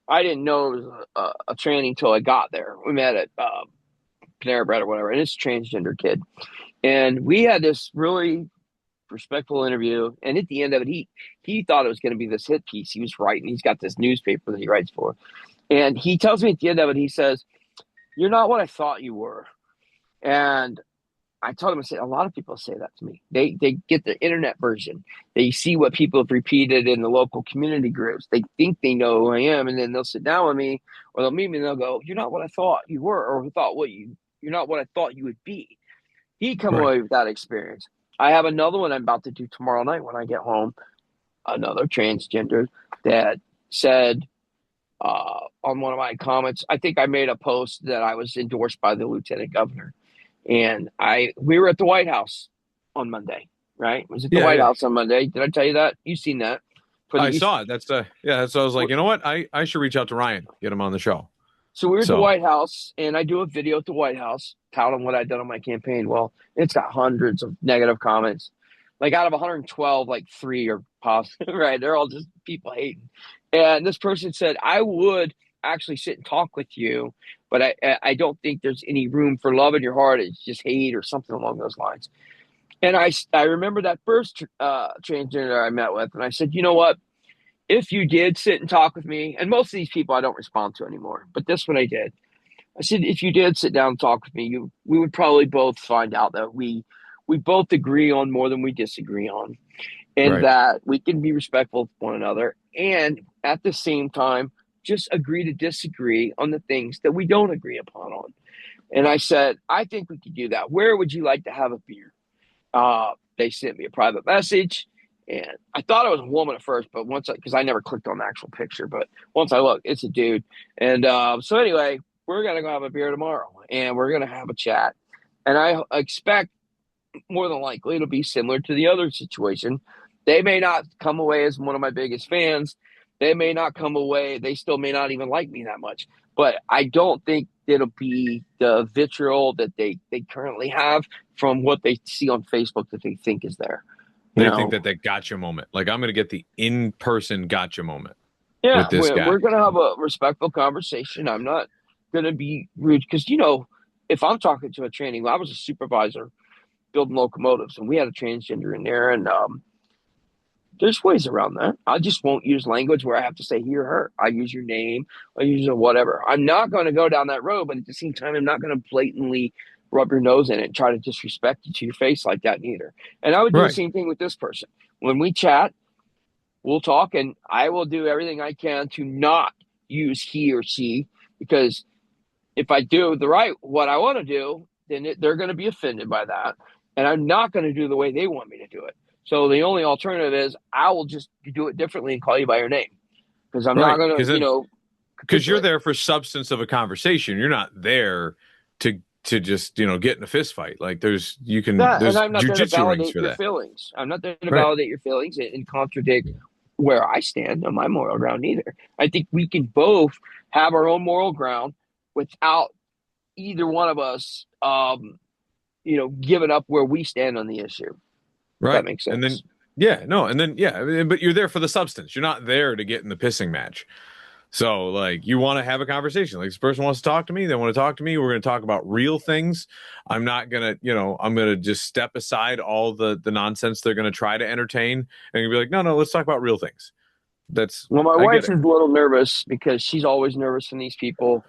I didn't know it was a tranny until I got there. We met at Panera Bread or whatever, and it's a transgender kid. And we had this really respectful interview. And at the end of it, he thought it was going to be this hit piece he was writing. He's got this newspaper that he writes for. And he tells me at the end of it, he says, "You're not what I thought you were." And I told him, I said, a lot of people say that to me. They get the internet version. They see what people have repeated in the local community groups. They think they know who I am, and then they'll sit down with me or they'll meet me and they'll go, "You're not what I thought you were, or you're not what I thought you would be." He come Right. away with that experience. I have another one I'm about to do tomorrow night when I get home. Another transgender that said on one of my comments, I think I made a post that I was endorsed by the lieutenant governor. And we were at the White House on Monday, right? I was at the Yeah. White Yeah. House on Monday. Did I tell you that? You've seen that. For I the saw it. That's yeah. So I was like, you know what? I should reach out to Ryan, get him on the show. So we were at the So White House, and I do a video at the White House touting what I'd done on my campaign. Well, it's got hundreds of negative comments. Like out of 112, like 3 are positive, right? They're all just people hating. And this person said, "I would actually sit and talk with you, but I don't think there's any room for love in your heart. It's just hate or something along those lines." And I remember that first transgender I met with, and I said, "You know what? If you did sit and talk with me," and most of these people I don't respond to anymore, but this one I did. I said, "If you did sit down and talk with me, we would probably both find out that we both agree on more than we disagree on, and right. that we can be respectful of one another, and at the same time, just agree to disagree on the things that we don't agree upon on." And I said, "I think we could do that. Where would you like to have a beer?" They sent me a private message, and I thought it was a woman at first, but because I never clicked on the actual picture, but once I looked, it's a dude. And so anyway, we're gonna go have a beer tomorrow, and we're gonna have a chat. And I expect more than likely it'll be similar to the other situation. They may not come away as one of my biggest fans. They may not come away. They still may not even like me that much. But I don't think it'll be the vitriol that they currently have from what they see on Facebook that they think is there. You They think know, that gotcha moment. Like I'm going to get the in-person gotcha moment with yeah, this guy. we're gonna have a respectful conversation. I'm not gonna be rude because if I'm talking to a training, I was a supervisor building locomotives, and we had a transgender in there, and there's ways around that. I just won't use language where I have to say he or her. I use your name. I use a whatever. I'm not going to go down that road, but at the same time, I'm not going to blatantly rub your nose in it and try to disrespect you to your face like that neither. And I would do the Right. same thing with this person. When we chat, we'll talk, and I will do everything I can to not use he or she, because if I do what I want to do, then they're going to be offended by that, and I'm not going to do the way they want me to do it. So the only alternative is I will just do it differently and call you by your name, because I'm not Right. going to, Because you're capitulate. there for substance of a conversation. You're not there to just get in a fist fight. Like there's That, and there's I'm not there to jujitsu rings validate for your that. feelings. I'm not there to Right. validate your feelings and contradict where I stand on my moral ground either. I think we can both have our own moral ground without either one of us, giving up where we stand on the issue. If that Right. makes And then sense. yeah, no, and then yeah, but you're there for the substance. You're not there to get in the pissing match. So like you want to have a conversation. Like this person wants to talk to me, they want to talk to me. We're going to talk about real things. I'm not going to, I'm going to just step aside all the nonsense they're going to try to entertain and be like, "No, let's talk about real things." That's Well, my I get wife it. is a little nervous because she's always nervous from these people.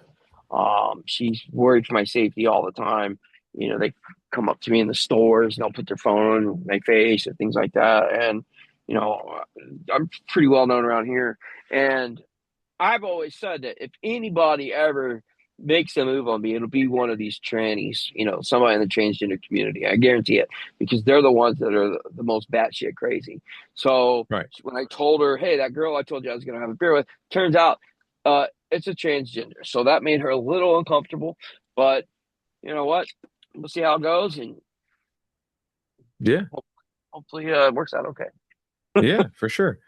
She's worried for my safety all the time. They come up to me in the stores and they'll put their phone in my face and things like that. And, you know, I'm pretty well known around here. And I've always said that if anybody ever makes a move on me, it'll be one of these trannies, somebody in the transgender community. I guarantee it, because they're the ones that are the most batshit crazy. So Right. when I told her, "Hey, that girl I told you I was going to have a beer with," turns out it's a transgender. So that made her a little uncomfortable, but you know what? We'll see how it goes, and Yeah. hopefully it works out okay. Yeah, for sure.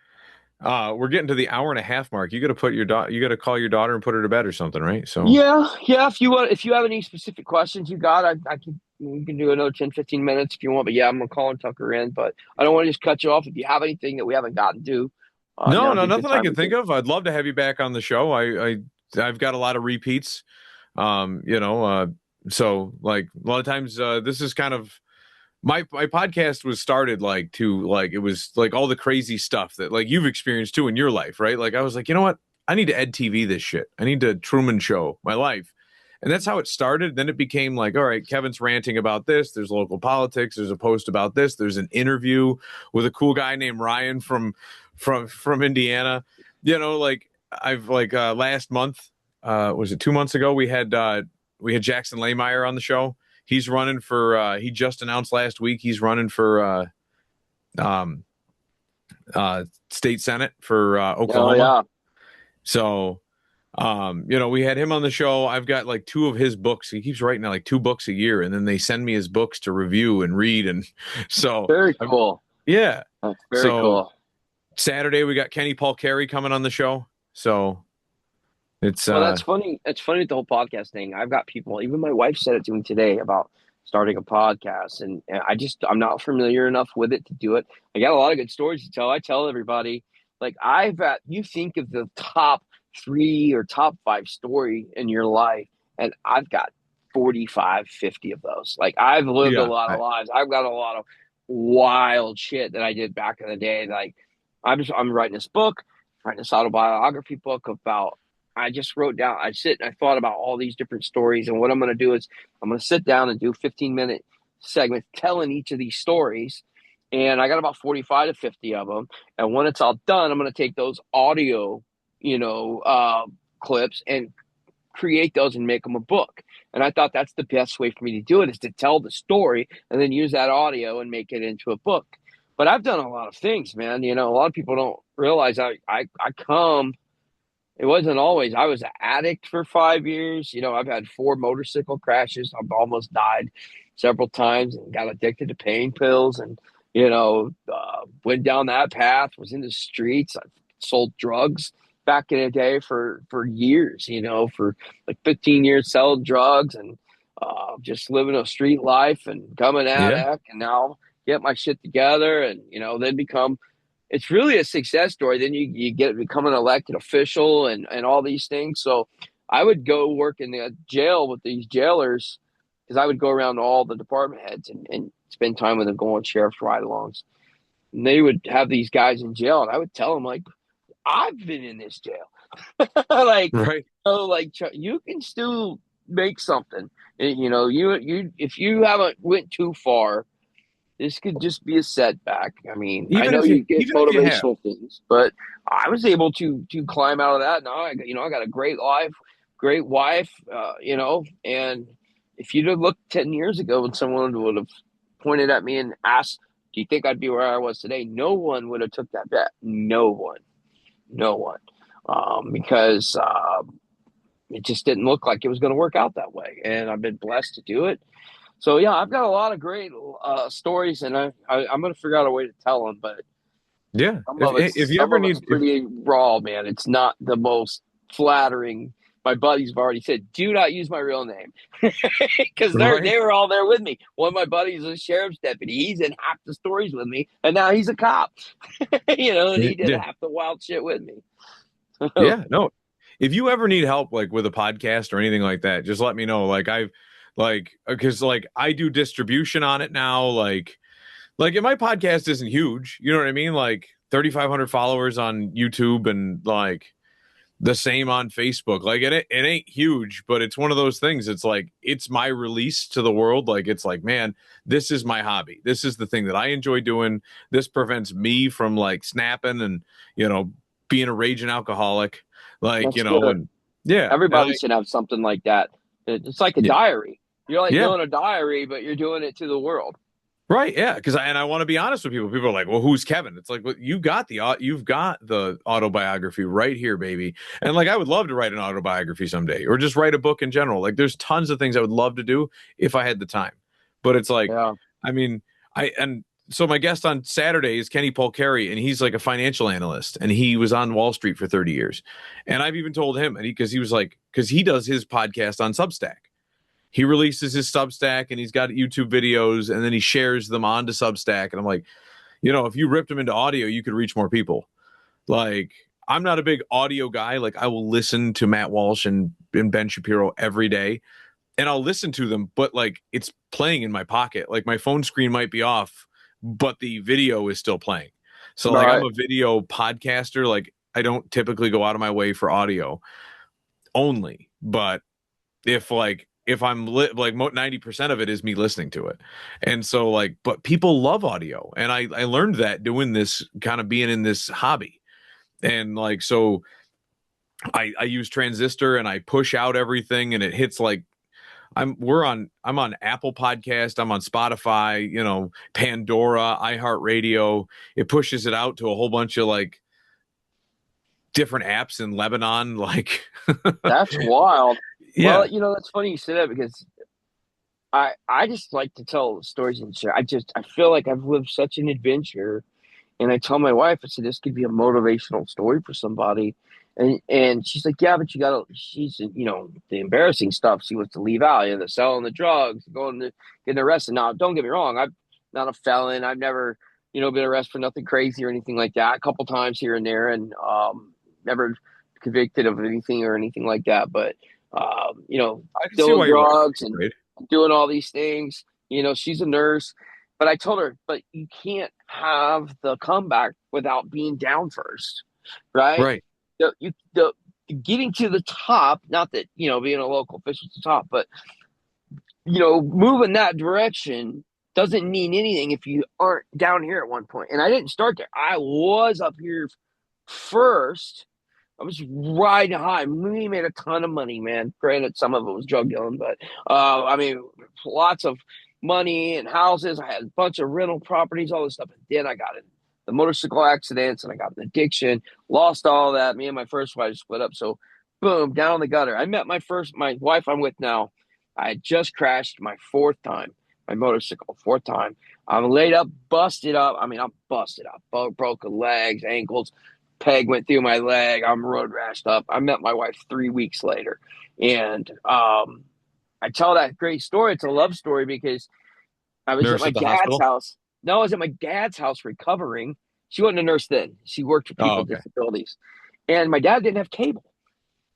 We're getting to the hour and a half mark. You got to put your daughter, you got to call your daughter and put her to bed or something, right? So, Yeah, yeah. If you have any specific questions you got, I can we can do another 10, 15 minutes if you want. But yeah, I'm gonna call and tuck her in. But I don't want to just cut you off. If you have anything that we haven't gotten to, no, now'd no, be a good nothing I time can to think do. of. I'd love to have you back on the show. I've got a lot of repeats. You know, so like a lot of times, this is kind of my podcast was started like to like it was like all the crazy stuff that like you've experienced too in your life, right? Like I was like, you know what? I need to ed TV this shit. I need to Truman Show my life. And that's how it started. Then it became like, all right, Kevin's ranting about this. There's local politics. There's a post about this. There's an interview with a cool guy named Ryan from Indiana. You know, like I've like last month, was it 2 months ago? We had Jackson Lahmeyer on the show. He's running for he just announced last week he's running for um state senate for Oh Oklahoma. yeah, So you know, we had him on the show. I've got like two of his books. He keeps writing like 2 books a year, and then they send me his books to review and read. And so very I'm, cool. yeah. That's very So cool. Saturday we got Kenny Paul Carey coming on the show. So it's Well, that's funny. That's funny with the whole podcast thing. I've got people, even my wife said it to me today about starting a podcast, and I'm not familiar enough with it to do it. I got a lot of good stories to tell. I tell everybody, like you think of the top three or top five story in your life, and I've got 45, 50 of those. Like I've lived a yeah. lot of lives. I've got a lot of wild shit that I did back in the day. Like I'm writing this book, writing this autobiography book about I just wrote down, I sit and I thought about all these different stories. And what I'm going to do is I'm going to sit down and do 15-minute segments telling each of these stories. And I got about 45 to 50 of them. And when it's all done, I'm going to take those audio, clips and create those and make them a book. And I thought that's the best way for me to do it is to tell the story and then use that audio and make it into a book. But I've done a lot of things, man. You know, a lot of people don't realize I come it wasn't always. I was an addict for 5 years. You know, I've had 4 motorcycle crashes. I've almost died several times and got addicted to pain pills and, went down that path, was in the streets. I sold drugs back in the day for years, for like 15 years selling drugs and just living a street life and coming Yeah. addict and now get my shit together and, then become it's really a success story. Then you get become an elected official and all these things. So I would go work in the jail with these jailers because I would go around to all the department heads and spend time with them, go on sheriff's ride-alongs. And they would have these guys in jail, and I would tell them like, I've been in this jail. like, Right. like you can still make something. You if you haven't went too far this could just be a setback. I mean, I know you get Even if you have. motivational things, but I was able to climb out of that. Now I got a great life, great wife, and if you'd have looked 10 years ago when someone would have pointed at me and asked, do you think I'd be where I was today? No one would have took that bet. No one, no one. Because it just didn't look like it was going to work out that way. And I've been blessed to do it. So yeah, I've got a lot of great stories, and I'm gonna figure out a way to tell them. But Yeah. some of If it's you some ever of it's need if pretty raw, man. It's not the most flattering. My buddies have already said, "Do not use my real name," because right. they were all there with me. One of my buddies is a sheriff's deputy. He's in half the stories with me, and now he's a cop. And he did Yeah. half the wild shit with me. Yeah, no. If you ever need help like with a podcast or anything like that, just let me know. Like I've like because like I do distribution on it now. Like if my podcast isn't huge, you know what I mean? Like 3,500 followers on YouTube and like the same on Facebook. Like it ain't huge, but it's one of those things. It's like it's my release to the world. Like it's like, man, this is my hobby. This is the thing that I enjoy doing. This prevents me from like snapping and you know being a raging alcoholic. Like That's good. and yeah, and Everybody should have something like that. It's like a yeah, diary. You're like yeah, doing a diary, but you're doing it to the world. Right, yeah, because I want to be honest with people. People are like, "Well, who's Kevin?" It's like, well, you've got the autobiography right here, baby. And like, I would love to write an autobiography someday, or just write a book in general. Like, there's tons of things I would love to do if I had the time. But it's like, Yeah. I mean, I and so my guest on Saturday is Kenny Polcari, and he's like a financial analyst, and he was on Wall Street for 30 years. And I've even told him, and because he was like, because he does his podcast on Substack. He releases his Substack and he's got YouTube videos and then he shares them onto Substack. And I'm like, if you ripped them into audio, you could reach more people. Like, I'm not a big audio guy. Like, I will listen to Matt Walsh and Ben Shapiro every day and I'll listen to them, but like it's playing in my pocket. Like, my phone screen might be off, but the video is still playing. So, like, I'm Right. a video podcaster. Like, I don't typically go out of my way for audio only, but if I'm like 90% of it is me listening to it. And so like, but people love audio. And I learned that doing this, kind of being in this hobby. And like, so I use Transistor and I push out everything and it hits like, I'm on Apple Podcast, I'm on Spotify, Pandora, iHeartRadio. It pushes it out to a whole bunch of like different apps in Lebanon. Like, That's wild. yeah, Well, that's funny you say that because I just like to tell stories and share. I feel like I've lived such an adventure. And I tell my wife, I said, this could be a motivational story for somebody. And she's like, yeah, but she's, the embarrassing stuff she wants to leave out, the selling the drugs, going to getting arrested. Now, don't get me wrong. I'm not a felon. I've never, been arrested for nothing crazy or anything like that. A couple times here and there, and never convicted of anything or anything like that. But, I can see dealing why you're drugs and afraid. doing all these things. She's a nurse. But I told her, but you can't have the comeback without being down first, right? Right, The getting to the top, not that, being a local official to the top, but, moving that direction doesn't mean anything if you aren't down here at one point. And I didn't start there. I was up here first. I was riding high. We made a ton of money, man. Granted, some of it was drug dealing, but I mean, lots of money and houses. I had a bunch of rental properties, all this stuff. And then I got in the motorcycle accidents and I got an addiction, lost all that. Me and my first wife split up. So, boom, down the gutter. I met my wife I'm with now. I had just crashed my fourth time, my motorcycle, fourth time. I'm laid up, busted up. I mean, I'm busted up, broken legs, ankles, peg went through my leg. I'm road rashed up. I met my wife 3 weeks later. And I tell that great story. It's a love story because I was at nurse my at the dad's hospital. house. No, I was at my dad's house recovering. She wasn't a nurse then. She worked for Oh, people with okay. disabilities. And my dad didn't have cable.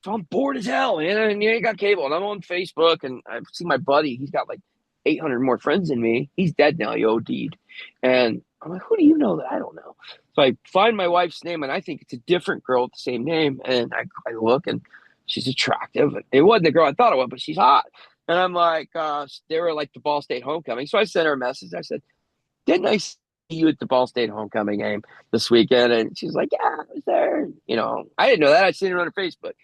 So I'm bored as hell, man. And you ain't got cable. And I'm on Facebook and I see my buddy. He's got like 800 more friends than me. He's dead now. He OD'd. And I'm like, who do you know that I don't know? So I find my wife's name and I think it's a different girl with the same name. And I look and she's attractive. It wasn't the girl I thought it was, but she's hot. And I'm like, they were like the Ball State homecoming. So I sent her a message. I said, didn't I see you at the Ball State homecoming game this weekend? And she's like, yeah, I was there. I didn't know that. I seen it on her Facebook.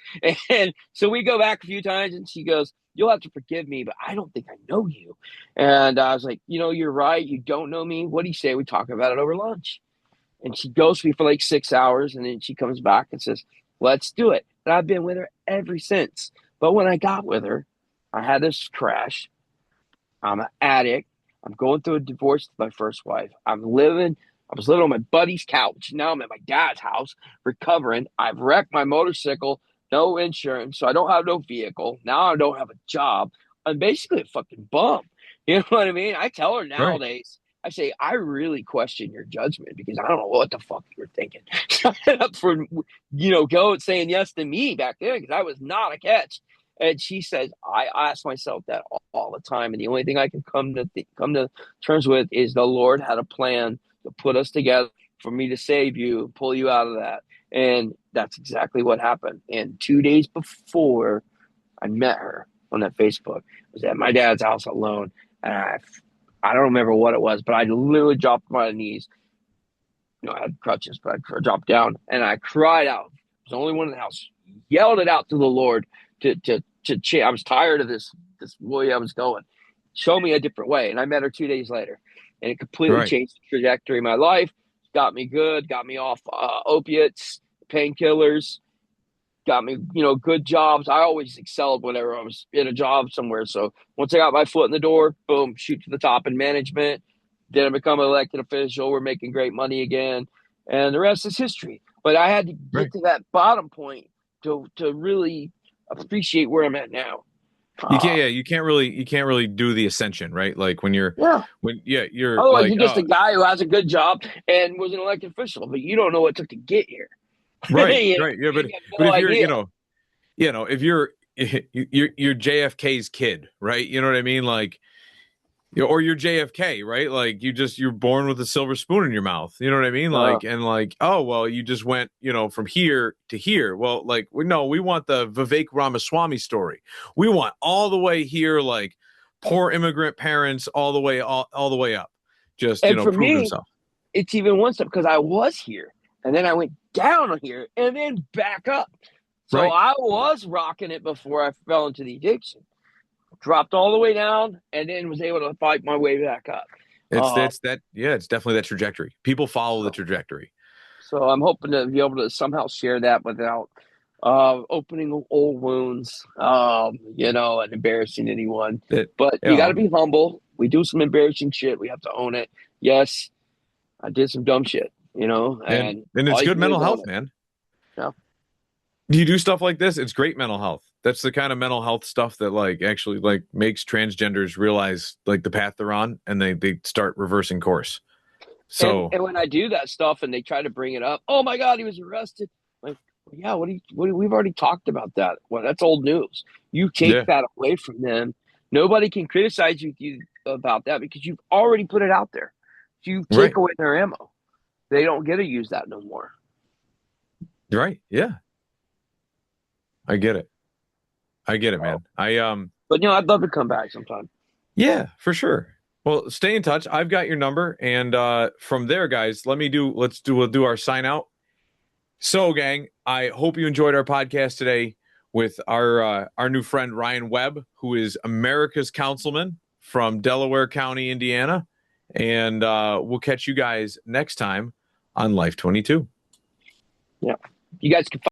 And so we go back a few times and she goes, you'll have to forgive me, but I don't think I know you. And I was like, you're right. You don't know me. What do you say we talk about it over lunch? And she goes to me for like 6 hours and then she comes back and says, let's do it. And I've been with her ever since. But when I got with her, I had this crash. I'm an addict. I'm going through a divorce with my first wife. I was living on my buddy's couch. Now I'm at my dad's house recovering. I've wrecked my motorcycle, no insurance, so I don't have no vehicle. Now I don't have a job. I'm basically a fucking bum. You know what I mean? I tell her Right. nowadays, I say, I really question your judgment because I don't know what the fuck you were thinking. For, going saying yes to me back then because I was not a catch. And she says, I ask myself that all the time. And the only thing I can come to terms with is the Lord had a plan to put us together for me to save you, pull you out of that. And that's exactly what happened. And 2 days before I met her on that Facebook, I was at my dad's house alone. And I don't remember what it was, but I literally dropped to my knees. I had crutches, but I dropped down and I cried out. I was the only one in the house. Yelled it out to the Lord to change. I was tired of this way I was going. show me a different way. And I met her 2 days later, and it completely Right. changed the trajectory of my life. Got me good, got me off opiates, painkillers, got me, good jobs. I always excelled whenever I was in a job somewhere. So once I got my foot in the door, boom, shoot to the top in management. Then I become an elected official. We're making great money again, and the rest is history. But I had to Right. get to that bottom point to really appreciate where I'm at now. You can't, Uh, yeah, you can't really do the ascension, right? Like yeah. you're Otherwise, like, you're just oh, a guy who has a good job and was an elected official, but you don't know what it took to get here. right, You right. Yeah, have but no if you're, idea. if you're JFK's kid, right? You know what I mean? Like, or you're JFK, right? Like you're born with a silver spoon in your mouth. You know what I mean? Uh, Like, and like, oh, well, you just went, from here to here. Well, like, no, we want the Vivek Ramaswamy story. We want all the way here, like poor immigrant parents all the way up. Just, and for proving me, himself. it's even one step because I was here and then I went down here and then back up. So Right. I was rocking it before I fell into the addiction, dropped all the way down, and then was able to fight my way back up. Uh, It's definitely that trajectory. People follow the so, trajectory. so I'm hoping to be able to somehow share that without opening old wounds, and embarrassing anyone. That, But you you got to know, be humble. We do some embarrassing shit. We have to own it. Yes, I did some dumb shit, and and and all it's you good can do mental is own health, it. man. Yeah. You do stuff like this, it's great mental health. That's the kind of mental health stuff that like actually like makes transgenders realize like the path they're on, and they start reversing course. And So and when I do that stuff and they try to bring it up, oh my God, he was arrested. Like, well, yeah, we've already talked about that. Well, that's old news. You take yeah, that away from them. Nobody can criticize you about that because you've already put it out there. If you take right, away their ammo, they don't get to use that no more. right, yeah, I get it. I get it, So, man. but I'd love to come back sometime. Yeah, for sure. Well, stay in touch. I've got your number, and from there, guys, we'll do our sign out. So, gang, I hope you enjoyed our podcast today with our new friend Ryan Webb, who is America's Councilman from Delaware County, Indiana, and we'll catch you guys next time on Life 22. Yeah, you guys can.